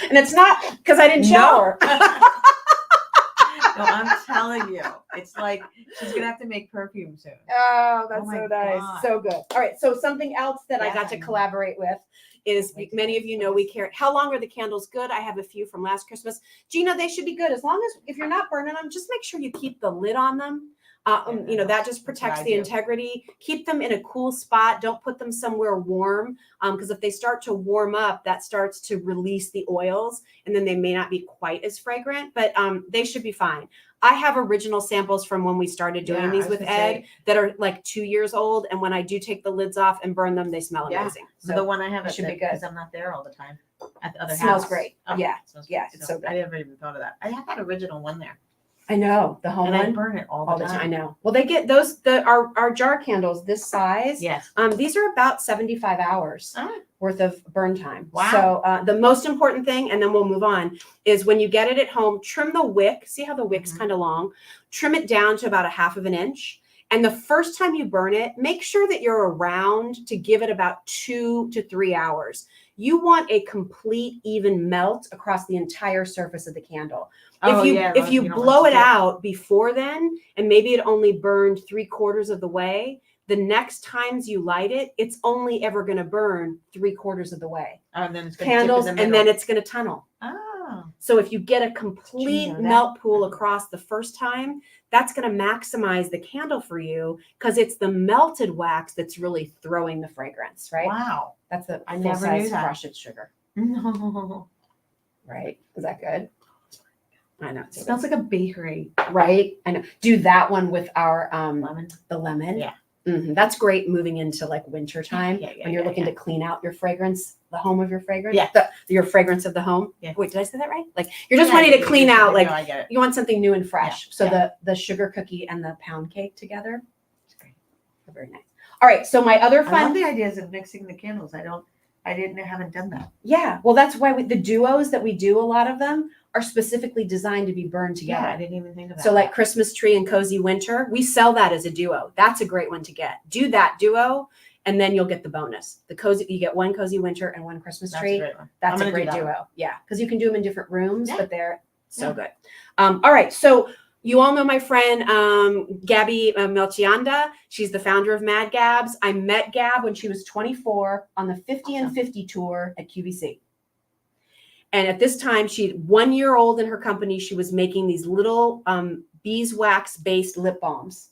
And it's not because I didn't shower. No, I'm telling you, it's like she's gonna have to make perfume soon. Oh, that's Oh my so nice. God. So good. All right. So something else that I got to Yeah. collaborate with is many of you know we care. How long are the candles good? I have a few from last Christmas. Gina, they should be good as long as if you're not burning them, just make sure you keep the lid on them. That just protects the integrity. Keep them in a cool spot. Don't put them somewhere warm, because if they start to warm up, that starts to release the oils, and then they may not be quite as fragrant, but they should be fine. I have original samples from when we started doing these with Ed that are like 2 years old, and when I do take the lids off and burn them, they smell amazing. So the one I have should be good because I'm not there all the time at the other house. Smells great. Oh, Yeah, smells yeah, great. it's so good. I never even thought of that. I have that original one there. I know the home and one. I burn it all the time. I know. Well, they get those. Our jar candles this size. Yes. These are about 75 hours worth of burn time. Wow. So the most important thing, and then we'll move on, is when you get it at home, trim the wick. See how the wick's kind of long? Trim it down to about 1/2 inch. And the first time you burn it, make sure that you're around to give it about 2 to 3 hours. You want a complete even melt across the entire surface of the candle. If you blow it out before then, and maybe it only burned 3/4 of the way, the next times you light it, it's only ever going to burn 3/4 of the way. And then it's candles, and then it's going to tunnel. Oh. So if you get a complete melt pool across the first time, that's going to maximize the candle for you, because it's the melted wax that's really throwing the fragrance, right? Wow. That's the I never knew that. crushed sugar. No. Right? Is that good? I know. It smells like a bakery. Right? I know. Do that one with our Lemon. the lemon. Yeah. That's great moving into like winter time when you're looking to clean out your fragrance, the home of your fragrance. Yeah. Your fragrance of the home. Yeah. Wait, did I say that right? Like you're just wanting to clean out, like I get it. you want something new and fresh. Yeah. So the sugar cookie and the pound cake together. It's great. They're very nice. All right. So my other I fun. love the ideas of mixing the candles. haven't done that. Yeah. Well, that's why the duos that we do, a lot of them are specifically designed to be burned together. Yeah, I didn't even think of that. So like Christmas Tree and Cozy Winter, we sell that as a duo. That's a great one to get. Do that duo, and then you'll get the bonus. The cozy, you get one Cozy Winter and one Christmas Tree. That's a great duo. Yeah, because you can do them in different rooms, but they're so good. All right, so you all know my friend Gabby Melchianda. She's the founder of Mad Gabs. I met Gab when she was 24 on the 50 and 50 tour at QVC. And at this time, she's 1 year old in her company. She was making these little beeswax based lip balms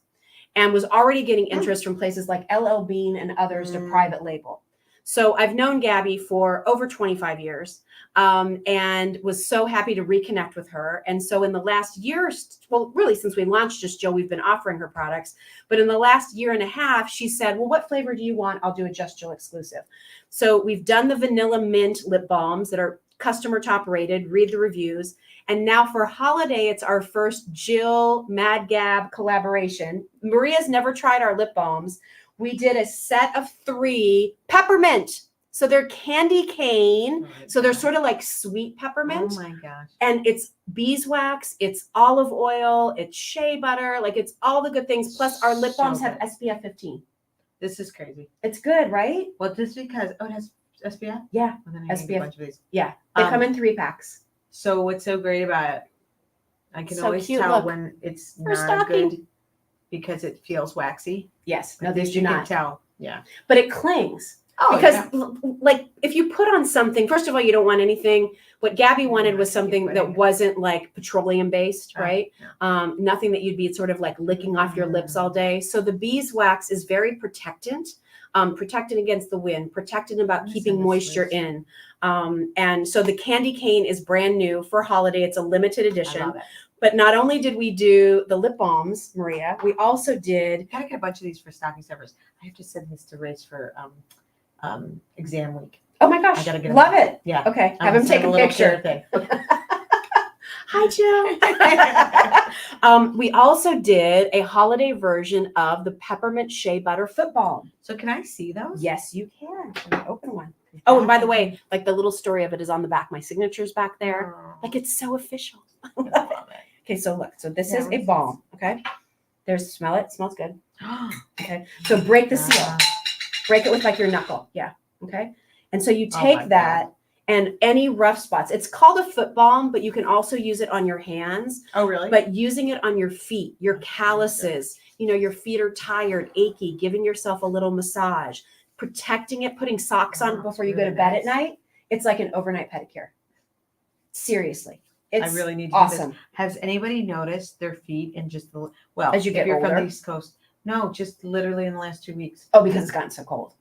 and was already getting interest from places like LL Bean and others to private label. So I've known Gabby for over 25 years and was so happy to reconnect with her. And so in the last year, well, really since we launched Just Jill, we've been offering her products. But in the last year and a half, she said, well, what flavor do you want? I'll do a Just Jill exclusive. So we've done the vanilla mint lip balms that are customer top rated, read the reviews. And now for holiday, it's our first Jill Mad Gab collaboration. Maria's never tried our lip balms. We did a set of 3 peppermint. So they're candy cane. So they're sort of like sweet peppermint. Oh my gosh. And it's beeswax, it's olive oil, it's shea butter, like it's all the good things. Plus our lip balms have SPF 15. This is crazy. It's good, right? Well, just because, it has SPF? Yeah. Well, then I need a bunch of these. Yeah. They come in 3 packs. So what's so great about it? I can always tell when it's not good because it feels waxy. Yes. No, these do not. You can tell. Yeah. But it clings. Oh, because like if you put on something, first of all, you don't want anything. What Gabby wanted was something that wasn't like petroleum based, right? Nothing that you'd be sort of like licking off your lips all day. So the beeswax is very protectant. Protected against the wind, protected about keeping moisture in. And so the candy cane is brand new for holiday. It's a limited edition. I love it. But not only did we do the lip balms, Maria, we also did. Gotta get a bunch of these for stocking stuffers. I have to send this to Riz for exam week. Oh my gosh. I gotta get love it. Yeah. Okay. Have him take a picture. Thing. Hi, Jill. We also did a holiday version of the peppermint shea butter foot balm. So can I see those? Yes, you can. Let me open one. Oh, and by the way, like the little story of it is on the back. My signature's back there. Like it's so official. Okay, so look. So this is a balm. Okay. Smell it. It smells good. Okay. So break the seal. Break it with like your knuckle. Yeah. Okay. And so you take that. And any rough spots. It's called a foot balm, but you can also use it on your hands. Oh, really? But using it on your feet, your calluses, your feet are tired, achy, giving yourself a little massage, protecting it, putting socks on before you go to bed at night. It's like an overnight pedicure. Seriously. I It's really need to do this. awesome. Has anybody noticed their feet in just the well? As you get if you're from older? the East Coast, no, just literally in the last 2 weeks. Oh, because it's gotten so cold.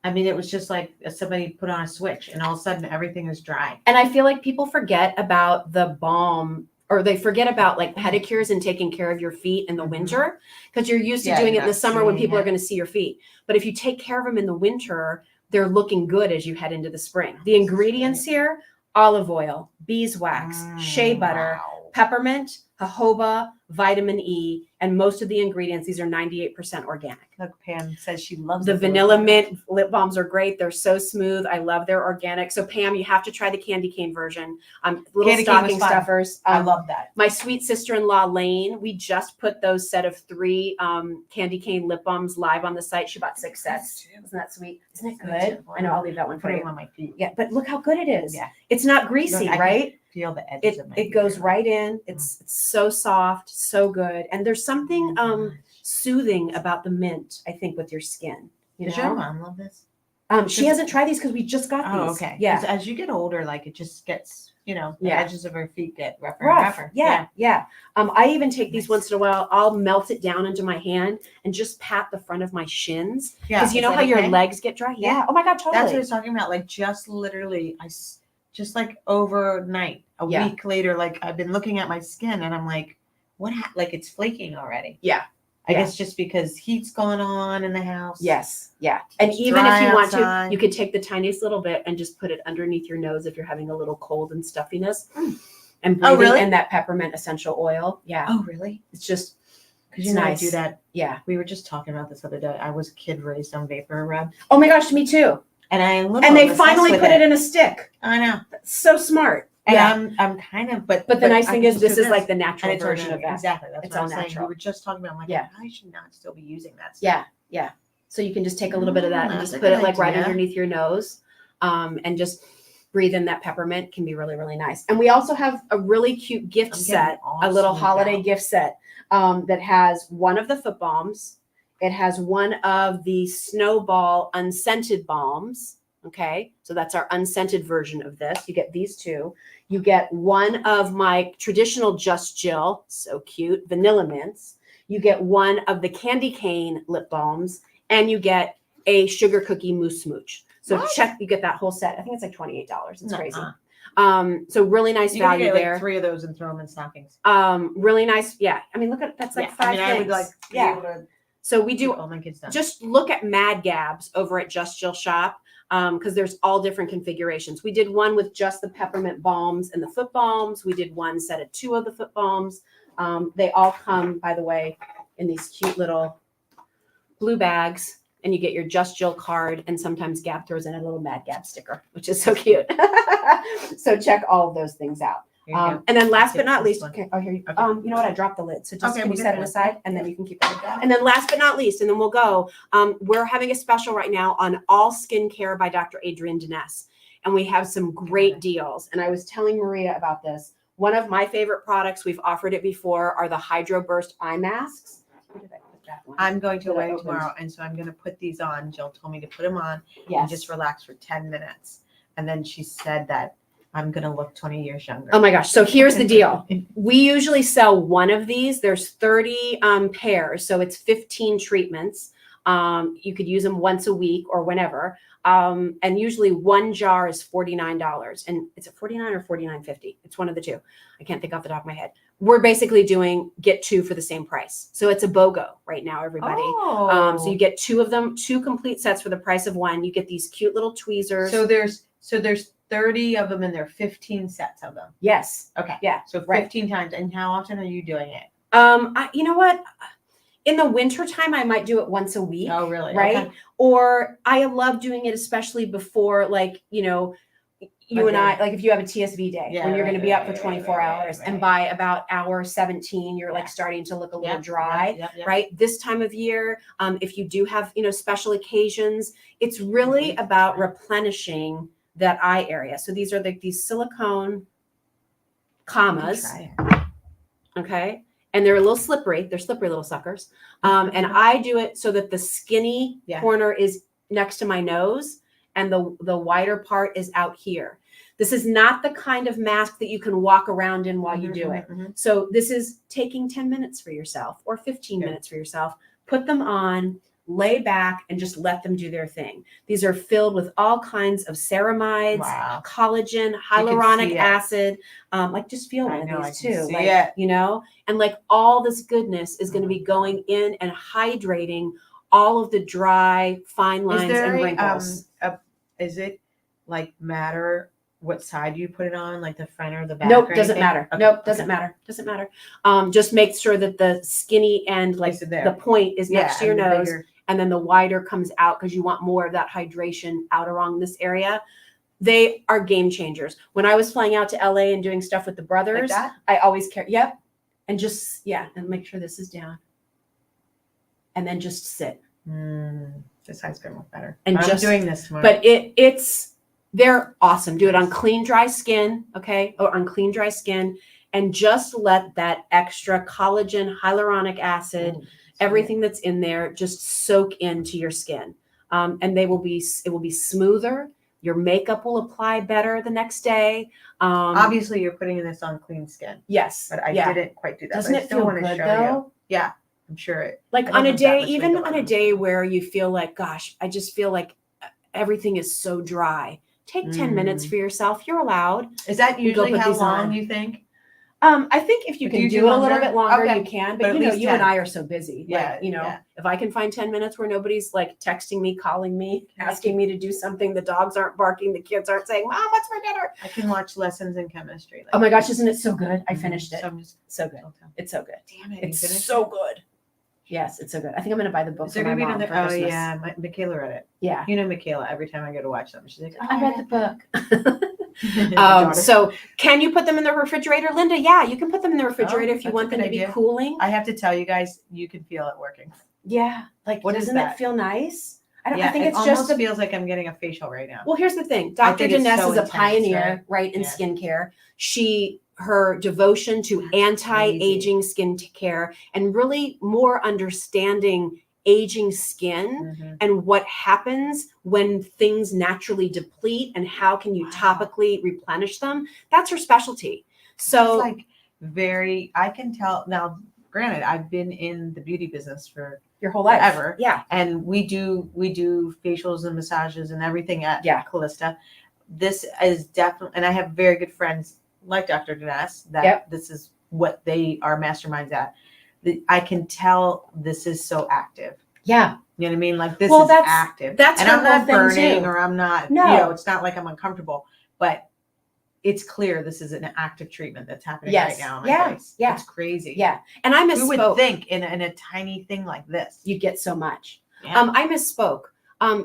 I mean, it was just like somebody put on a switch, and all of a sudden everything is dry. And I feel like people forget about the balm, or they forget about like pedicures and taking care of your feet in the winter, because you're used to Yeah, doing it you're in the not summer when seeing people are it. going to see your feet. But if you take care of them in the winter, they're looking good as you head into the spring. The ingredients here: olive oil, beeswax, shea butter, Wow. peppermint, jojoba, vitamin E, and most of the ingredients, these are 98% organic. Look, Pam says she loves The it. vanilla mint lip balms are great. They're so smooth. I love their organic. So Pam, you have to try the candy cane version. Little Candy cane was stocking fun. stuffers. I love that. My sweet sister-in-law, Lane, we just put those set of 3 candy cane lip balms live on the site. She bought 6 sets. Isn't that sweet? Isn't it good? I know, I'll leave that one for Put you. it on my feet. Yeah, but look how good it is. Yeah. It's not greasy, Look, I can right? feel the edges It of my it feet goes right right in. It's so soft, so good. And there's something soothing about the mint, I think, with your skin. You Does know? your mom love this? She hasn't tried these because we just got these. Oh, okay. Yeah. 'Cause as you get older, like it just gets, the Yeah. edges of her feet get rougher and Rough. rougher. Yeah. I even take these Nice. once in a while. I'll melt it down into my hand and just pat the front of my shins. Yeah. Because you Is know that how your okay? legs get dry? Yeah. Yeah. Oh my God, totally. That's what I was talking about. Like just literally, just like overnight, a Yeah. week later, like I've been looking at my skin and I'm like, like it's flaking already. Yeah. I Yeah. guess just because heat's going on in the house. Yes. Yeah. And It's even if dry you want to, outside. you could take the tiniest little bit and just put it underneath your nose if you're having a little cold and stuffiness. And Oh, breathing really? in that peppermint essential oil. Yeah. Oh, really? It's just, Because it's I nice. do that. Yeah. We were just talking about this other day. I was a kid raised on vapor rub, Oh my gosh, me too. and And they finally put it in a stick. I know. That's so smart. And Yeah. I'm kind of, but But the nice I thing can is just this do is like the natural and it's version of that. Exactly. That's It's what all I'm saying. natural. We were just talking about. I'm like, Yeah. I should not still be using that stuff. Yeah. Yeah. So you can just take a little bit of that and That's just a put it good like right idea. underneath your nose. And just breathe in that peppermint. Can be really, really nice. And we also have a really cute gift I'm getting set, all a little smoothed holiday out. gift set that has one of the foot balms. It has one of the Snowball unscented balms. Okay. So that's our unscented version of this. You get these 2. You get one of my traditional Just Jill, so cute, vanilla mints. You get one of the candy cane lip balms, and you get a sugar cookie mousse smooch. So What? you get that whole set. I think it's like $28. It's crazy. Nuh-uh. So really nice You could value get there. like 3 of those and throw them in stockings. Really nice. Yeah. I mean, look at that's like 5 I would things. like be Yeah. able to So we keep do all my kids done. just look at Mad Gabs over at Just Jill Shop because there's all different configurations. We did one with just the peppermint balms and the foot balms. We did one set of 2 of the foot balms. They all come, by the way, in these cute little blue bags, and you get your Just Jill card, and sometimes Gab throws in a little Mad Gab sticker, which is so cute. So check all of those things out. Here you go. And then last but Take not this least, one. okay, oh, here you, Okay. you know what? I dropped the lid. So just Okay, can we'll you get set it that. aside and then Yeah. you can keep it. And then last but not least, and then we'll go, we're having a special right now on all skincare by Dr. Adrienne Deness. And we have some great deals. And I was telling Maria about this. One of my favorite products, we've offered it before, are the Hydro Burst eye masks. Where did I put that one? I'm going to That I away opened. tomorrow, and so I'm going to put these on. Jill told me to put them on and Yes. just relax for 10 minutes. And then she said that I'm going to look 20 years younger. Oh my gosh. So here's the deal. We usually sell one of these. There's 30 pairs. So it's 15 treatments. You could use them once a week or whenever. And usually one jar is $49. And it's a $49 or $49.50. It's one of the 2. I can't think off the top of my head. We're basically doing get 2 for the same price. So it's a BOGO right now, everybody. Oh. So you get 2 of them, 2 complete sets for the price of 1. You get these cute little tweezers. So there's 30 of them, and there are 15 sets of them. Yes. Okay. Yeah. So 15 times. And how often are you doing it? You know what? In the winter time, I might do it once a week. Oh, really? Right. Okay. Or I love doing it, especially before, like, you and I, like if you have a TSV day when you're going to be up for 24 hours and by about hour 17, you're like starting to look a little dry, right? This time of year, if you do have, special occasions, it's really about replenishing that eye area. So these are these silicone commas. Okay. And they're a little slippery. They're slippery little suckers. And I do it so that the skinny corner is next to my nose and the wider part is out here. This is not the kind of mask that you can walk around in while you do it. So this is taking 10 minutes for yourself or 15 minutes for yourself. Put them on, lay back, and just let them do their thing. These are filled with all kinds of ceramides, collagen, hyaluronic acid. Like just feel one of these too. Like, you know, and like all this goodness is going to be going in and hydrating all of the dry, fine lines and wrinkles. Is it like matter what side you put it on, like the front or the back? Nope, doesn't matter. Okay. Nope, doesn't matter. Doesn't matter. Just make sure that the skinny end, like the point, is next to your nose, and then the wider comes out because you want more of that hydration out around this area. They are game changers. When I was flying out to LA and doing stuff with the brothers, like I always carry. Yep, and just and make sure this is down, and then just sit. This side's gonna look better. And I'm just doing this tomorrow. But they're awesome. Do it on clean, dry skin, okay? Or on clean, dry skin, and just let that extra collagen, hyaluronic acid, everything that's in there, just soak into your skin. And it will be smoother. Your makeup will apply better the next day. Obviously, you're putting this on clean skin. Yes, but I didn't quite do that. Doesn't it feel good though? Yeah, I'm sure it. Like on a day, even on a day where you feel like, gosh, I just feel like everything is so dry. Take 10 minutes for yourself. You're allowed. Is that usually how long you think? I think if you can do it a little bit longer, you can. But you know, you 10. and I are so busy. Yeah. Like, you know, if I can find 10 minutes where nobody's like texting me, calling me, asking me to do something, the dogs aren't barking, the kids aren't saying, Mom, what's for dinner? I can watch lessons in chemistry. Oh my gosh, isn't it so good? I finished it. So good. It's so good. Damn it. It's so good. Yes, it's so good. I think I'm going to buy the book for my mom for Christmas. Oh yeah, Michaela read it. Yeah. You know Michaela, every time I go to watch them, she's like, I read the book. So can you put them in the refrigerator, Linda? Yeah, you can put them in the refrigerator if you want them to be cooling. I have to tell you guys, you can feel it working. Yeah. Like, doesn't it feel nice? I think it's almost feels like I'm getting a facial right now. Well, here's the thing. Dr. Diness is a pioneer, right, in skincare. Her devotion to anti-aging skincare and really more understanding aging skin and what happens when things naturally deplete and how can you topically replenish them. That's her specialty. So it's like I can tell now, granted, I've been in the beauty business for your whole life. Ever. Yeah. And we do facials and massages and everything at CALISTA. This is definitely, and I have very good friends like Dr. Diness that this is what they are masterminds at. I can tell this is so active. Yeah. You know what I mean? Like this is active. That's and her I'm not whole thing burning too. or I'm not, No. it's not like I'm uncomfortable, but it's clear this is an active treatment that's happening right now on my face. Yeah. It's crazy. Yeah. And I misspoke. Who would think in a tiny thing like this? You get so much. Yeah. I misspoke.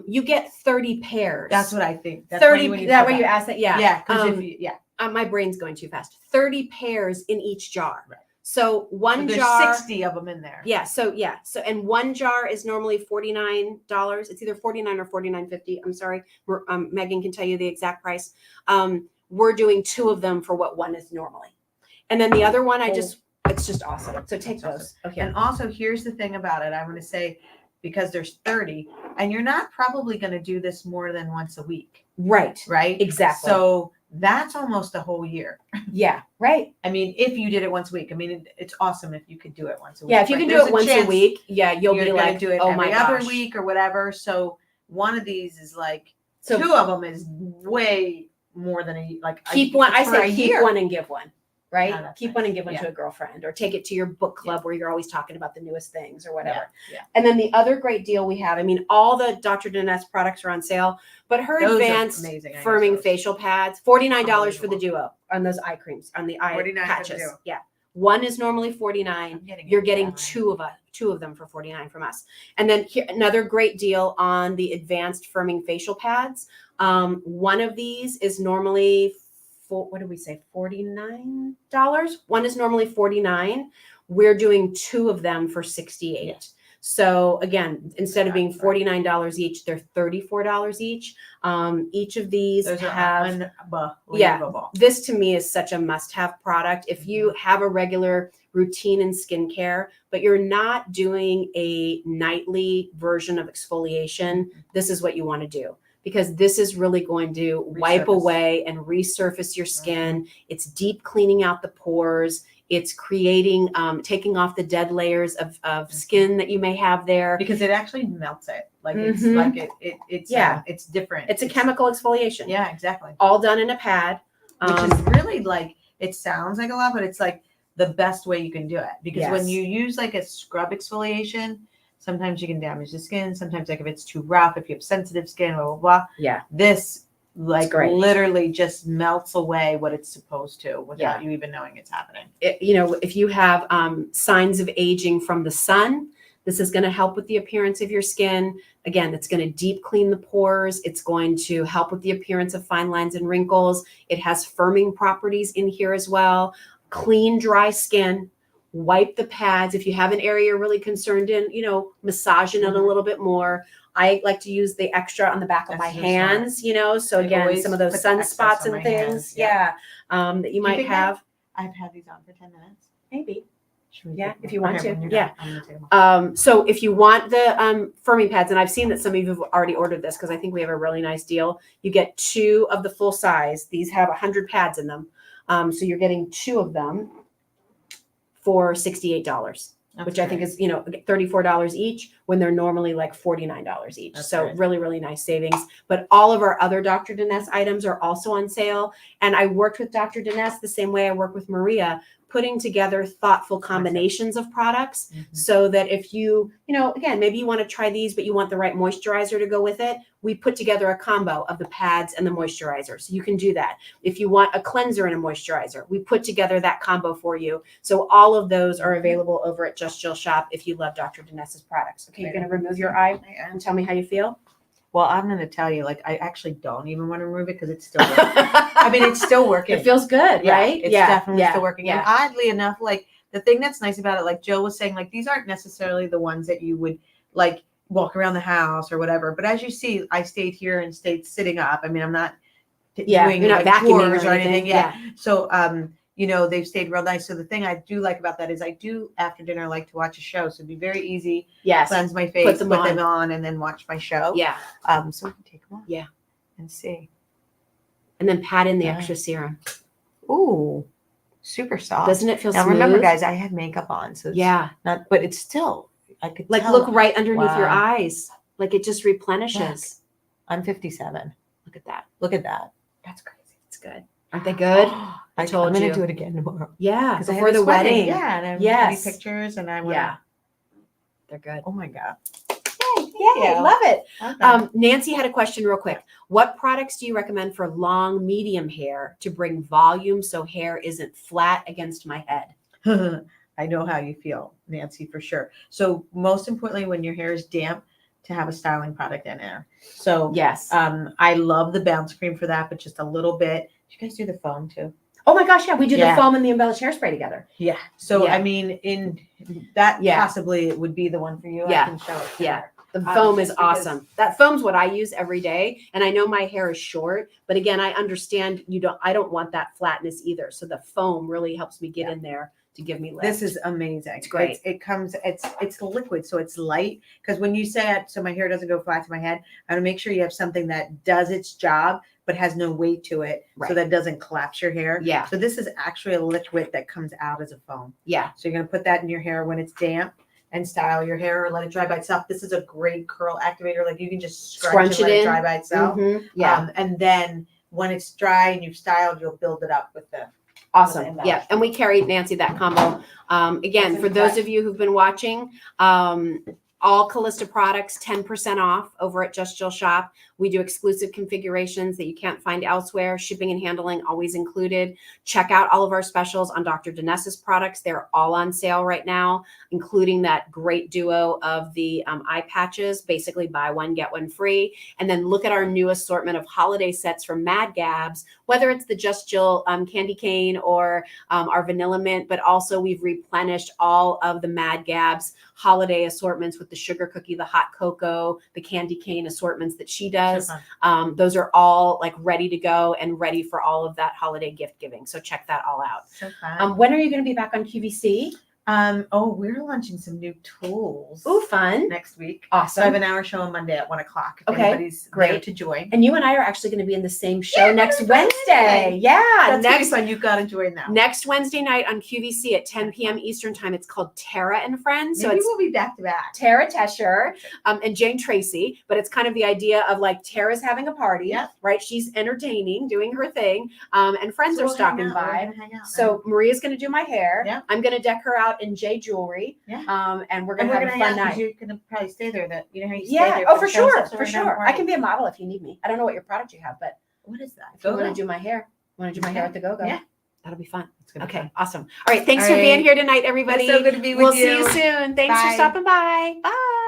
You get 30 pairs. That's what I think. That's 30. That way you asked that. Yeah. Yeah. Because my brain's going too fast. 30 pairs in each jar. Right. So there's jar. 60 of them in there. Yeah. So and one jar is normally $49. It's either $49 or $49.50. I'm sorry. Megan can tell you the exact price. We're doing 2 of them for what one is normally. And then the other one, it's just awesome. So take those. Okay. And also here's the thing about it. I'm going to say, because there's 30 and you're not probably going to do this more than once a week. Right. Right. Exactly. So that's almost a whole year. Yeah. Right. I mean, if you did it once a week, I mean, it's awesome if you could do it once a week. Yeah. If you can do it once a week, you'll be like, do it every other week or whatever. So one of these is like, 2 of them is way more than keep one. I say keep one and give one. Right? Keep one and give one to a girlfriend, or take it to your book club where you're always talking about the newest things or whatever. Yeah. And then the other great deal we have, I mean, all the Dr. Diness products are on sale, but her advanced firming facial pads, $49 for the duo on those eye creams, on the eye patches. Yeah. One is normally $49. You're getting 2 of them for $49 from us. And then here, another great deal on the advanced firming facial pads. One of these is normally what did we say? $49. One is normally $49. We're doing 2 of them for $68. Yeah. So again, instead of being $49 each, they're $34 each. Each of these have this to me is such a must-have product. If you have a regular routine in skincare, but you're not doing a nightly version of exfoliation, this is what you want to do. because this is really going to wipe Resurface. away and resurface your skin. It's deep cleaning out the pores. It's creating, taking off the dead layers of skin that you may have there. Because it actually melts it. Like it's Mhm. like it's it's different. It's a chemical exfoliation. Yeah, exactly. All done in a pad. Which is really like, it sounds like a lot, but it's like the best way you can do it. Because when Yes. you use like a scrub exfoliation, sometimes you can damage the skin. Sometimes like if it's too rough, if you have sensitive skin, blah, blah, blah. Yeah. This like great. literally just melts away what it's supposed to without you even knowing it's happening. If you have signs of aging from the sun, this is going to help with the appearance of your skin. Again, it's going to deep clean the pores. It's going to help with the appearance of fine lines and wrinkles. It has firming properties in here as well. Clean, dry skin. Wipe the pads. If you have an area you're really concerned in, massaging it a little bit more. I like to use the extra on the back of my hands, so I again, always some of those put the excess sunspots on and my things, hands, yeah. that you Do might think have. I've had these on for 10 minutes. Maybe. Should we Yeah, take if them? you want Okay, to. when you're Yeah. done, I'm gonna take them off. So if you want the firming pads, and I've seen that some of you have already ordered this because I think we have a really nice deal. You get 2 of the full size. These have 100 pads in them. So you're getting 2 of them for $68, which I think is, $34 each when they're normally like $49 each. That's so great. really, really nice savings. But all of our other Dr. Diness items are also on sale. And I worked with Dr. Diness the same way I work with Maria, putting together thoughtful combinations of products so that if you, again, maybe you want to try these, but you want the right moisturizer to go with it. We put together a combo of the pads and the moisturizer. So you can do that. If you want a cleanser and a moisturizer, we put together that combo for you. So all of those are available over at Just Jill Shop if you love Dr. Diness's products. Okay, you're going to remove your eye and tell me how you feel. Well, I'm going to tell you, like, I actually don't even want to remove it because it's still working. I mean, it's still working. It feels good, Yeah, right? It's definitely still working. Yeah. And oddly enough, like, the thing that's nice about it, like Jill was saying, like, these aren't necessarily the ones that you would, like, walk around the house or whatever. But as you see, I stayed here and stayed sitting up. I mean, I'm not doing you're not like vacuuming chores or anything. Yeah. So, they've stayed real nice. So the thing I do like about that is I do after dinner like to watch a show. So it'd be very easy. Yes. Cleanse my face, Put them on, and then watch my show. Yeah. So we can take them off. Yeah. And see. And then pat in the extra serum. Ooh, super soft. Doesn't it feel now, smooth? remember, guys, I had makeup on, so it's not, but it's still, I could like tell. look right underneath your Wow. eyes. Like it just replenishes. I'm 57. Look at that. Look at that. That's crazy. It's good. Aren't they good? I told I'm gonna you. do it again tomorrow. Yeah. Because Before the wedding. Yeah, and I'm Yes. taking pictures, and I want. Yeah. They're good. Oh my god. Yay, love it. Okay. Nancy had a question real quick. What products do you recommend for long, medium hair to bring volume so hair isn't flat against my head? I know how you feel, Nancy, for sure. So most importantly, when your hair is damp, to have a styling product in there. So Yes. I love the bounce cream for that, but just a little bit. Do you guys do the foam too? Oh my gosh, yeah. We do Yeah. the foam and the embellished hairspray together. Yeah. So Yeah. I mean, in that Yeah. possibly it would be the one for you. Yeah. I can show it. to Yeah. her. The foam is just because- awesome. That foam's what I use every day. And I know my hair is short, but again, I understand I don't want that flatness either. So the foam really helps me get in there to give me lift. This is amazing. It's great. It's liquid, so it's light. Because when you say it, so my hair doesn't go flat to my head, I want to make sure you have something that does its job but has no weight to it, so Right. that doesn't collapse your hair. Yeah. So this is actually a liquid that comes out as a foam. Yeah. So you're gonna put that in your hair when it's damp and style your hair or let it dry by itself. This is a great curl activator. Like you can just scrunch and let it dry by itself. Mhm. Yeah. And then when it's dry and you've styled, you'll build it up with the Awesome. embellished. Yeah. And we carry, Nancy, that combo. Again, for those of you who've been watching, all CALISTA products, 10% off over at Just Jill Shop. We do exclusive configurations that you can't find elsewhere. Shipping and handling always included. Check out all of our specials on Dr. Diness's products. They're all on sale right now, including that great duo of the eye patches, basically buy one, get one free. And then look at our new assortment of holiday sets from Mad Gabs, whether it's the Just Jill candy cane or our vanilla mint, but also we've replenished all of the Mad Gabs holiday assortments with the sugar cookie, the hot cocoa, the candy cane assortments that she does. Those are all like ready to go and ready for all of that holiday gift giving. So check that all out. So fun. When are you going to be back on QVC? We're launching some new tools Ooh, fun. next week. So I have Awesome. an hour show on Monday at 1:00. If Okay, anybody's there great. to join. And you and I are actually going to be in the same show Yeah, next we're going Wednesday. Wednesday. Yeah. That's gonna be Next fun. You've got to join now. next Wednesday night on QVC at 10 p.m. Eastern time. It's called Tara and Friends. So Maybe it's we'll be back to back. Tara Tesher and Jane Tracy, but it's kind of the idea of like Tara's having a party, Yep. right? She's entertaining, doing her thing, and friends So are we'll hang stopping out. We're by. gonna hang out. So Maria's going to do my hair. Yeah. I'm going to deck her out in J jewelry. Yeah. And we're going to we're have gonna a hang fun out 'cause night. you're gonna probably stay there. That you know how you stay Yeah. there. Oh, for the show and sure. stuff, so For we're gonna have a sure. I party. can be a model if you need me. I don't know what your product you have, but What is that? if you Go want go. to do my hair, want to do my hair at the go-go. Yeah. That'll be fun. It's gonna be Okay. fun. Awesome. All right. Thanks All for being right. here tonight, everybody. It's so good to be with We'll you. see you soon. Thanks for Bye. stopping by. Bye.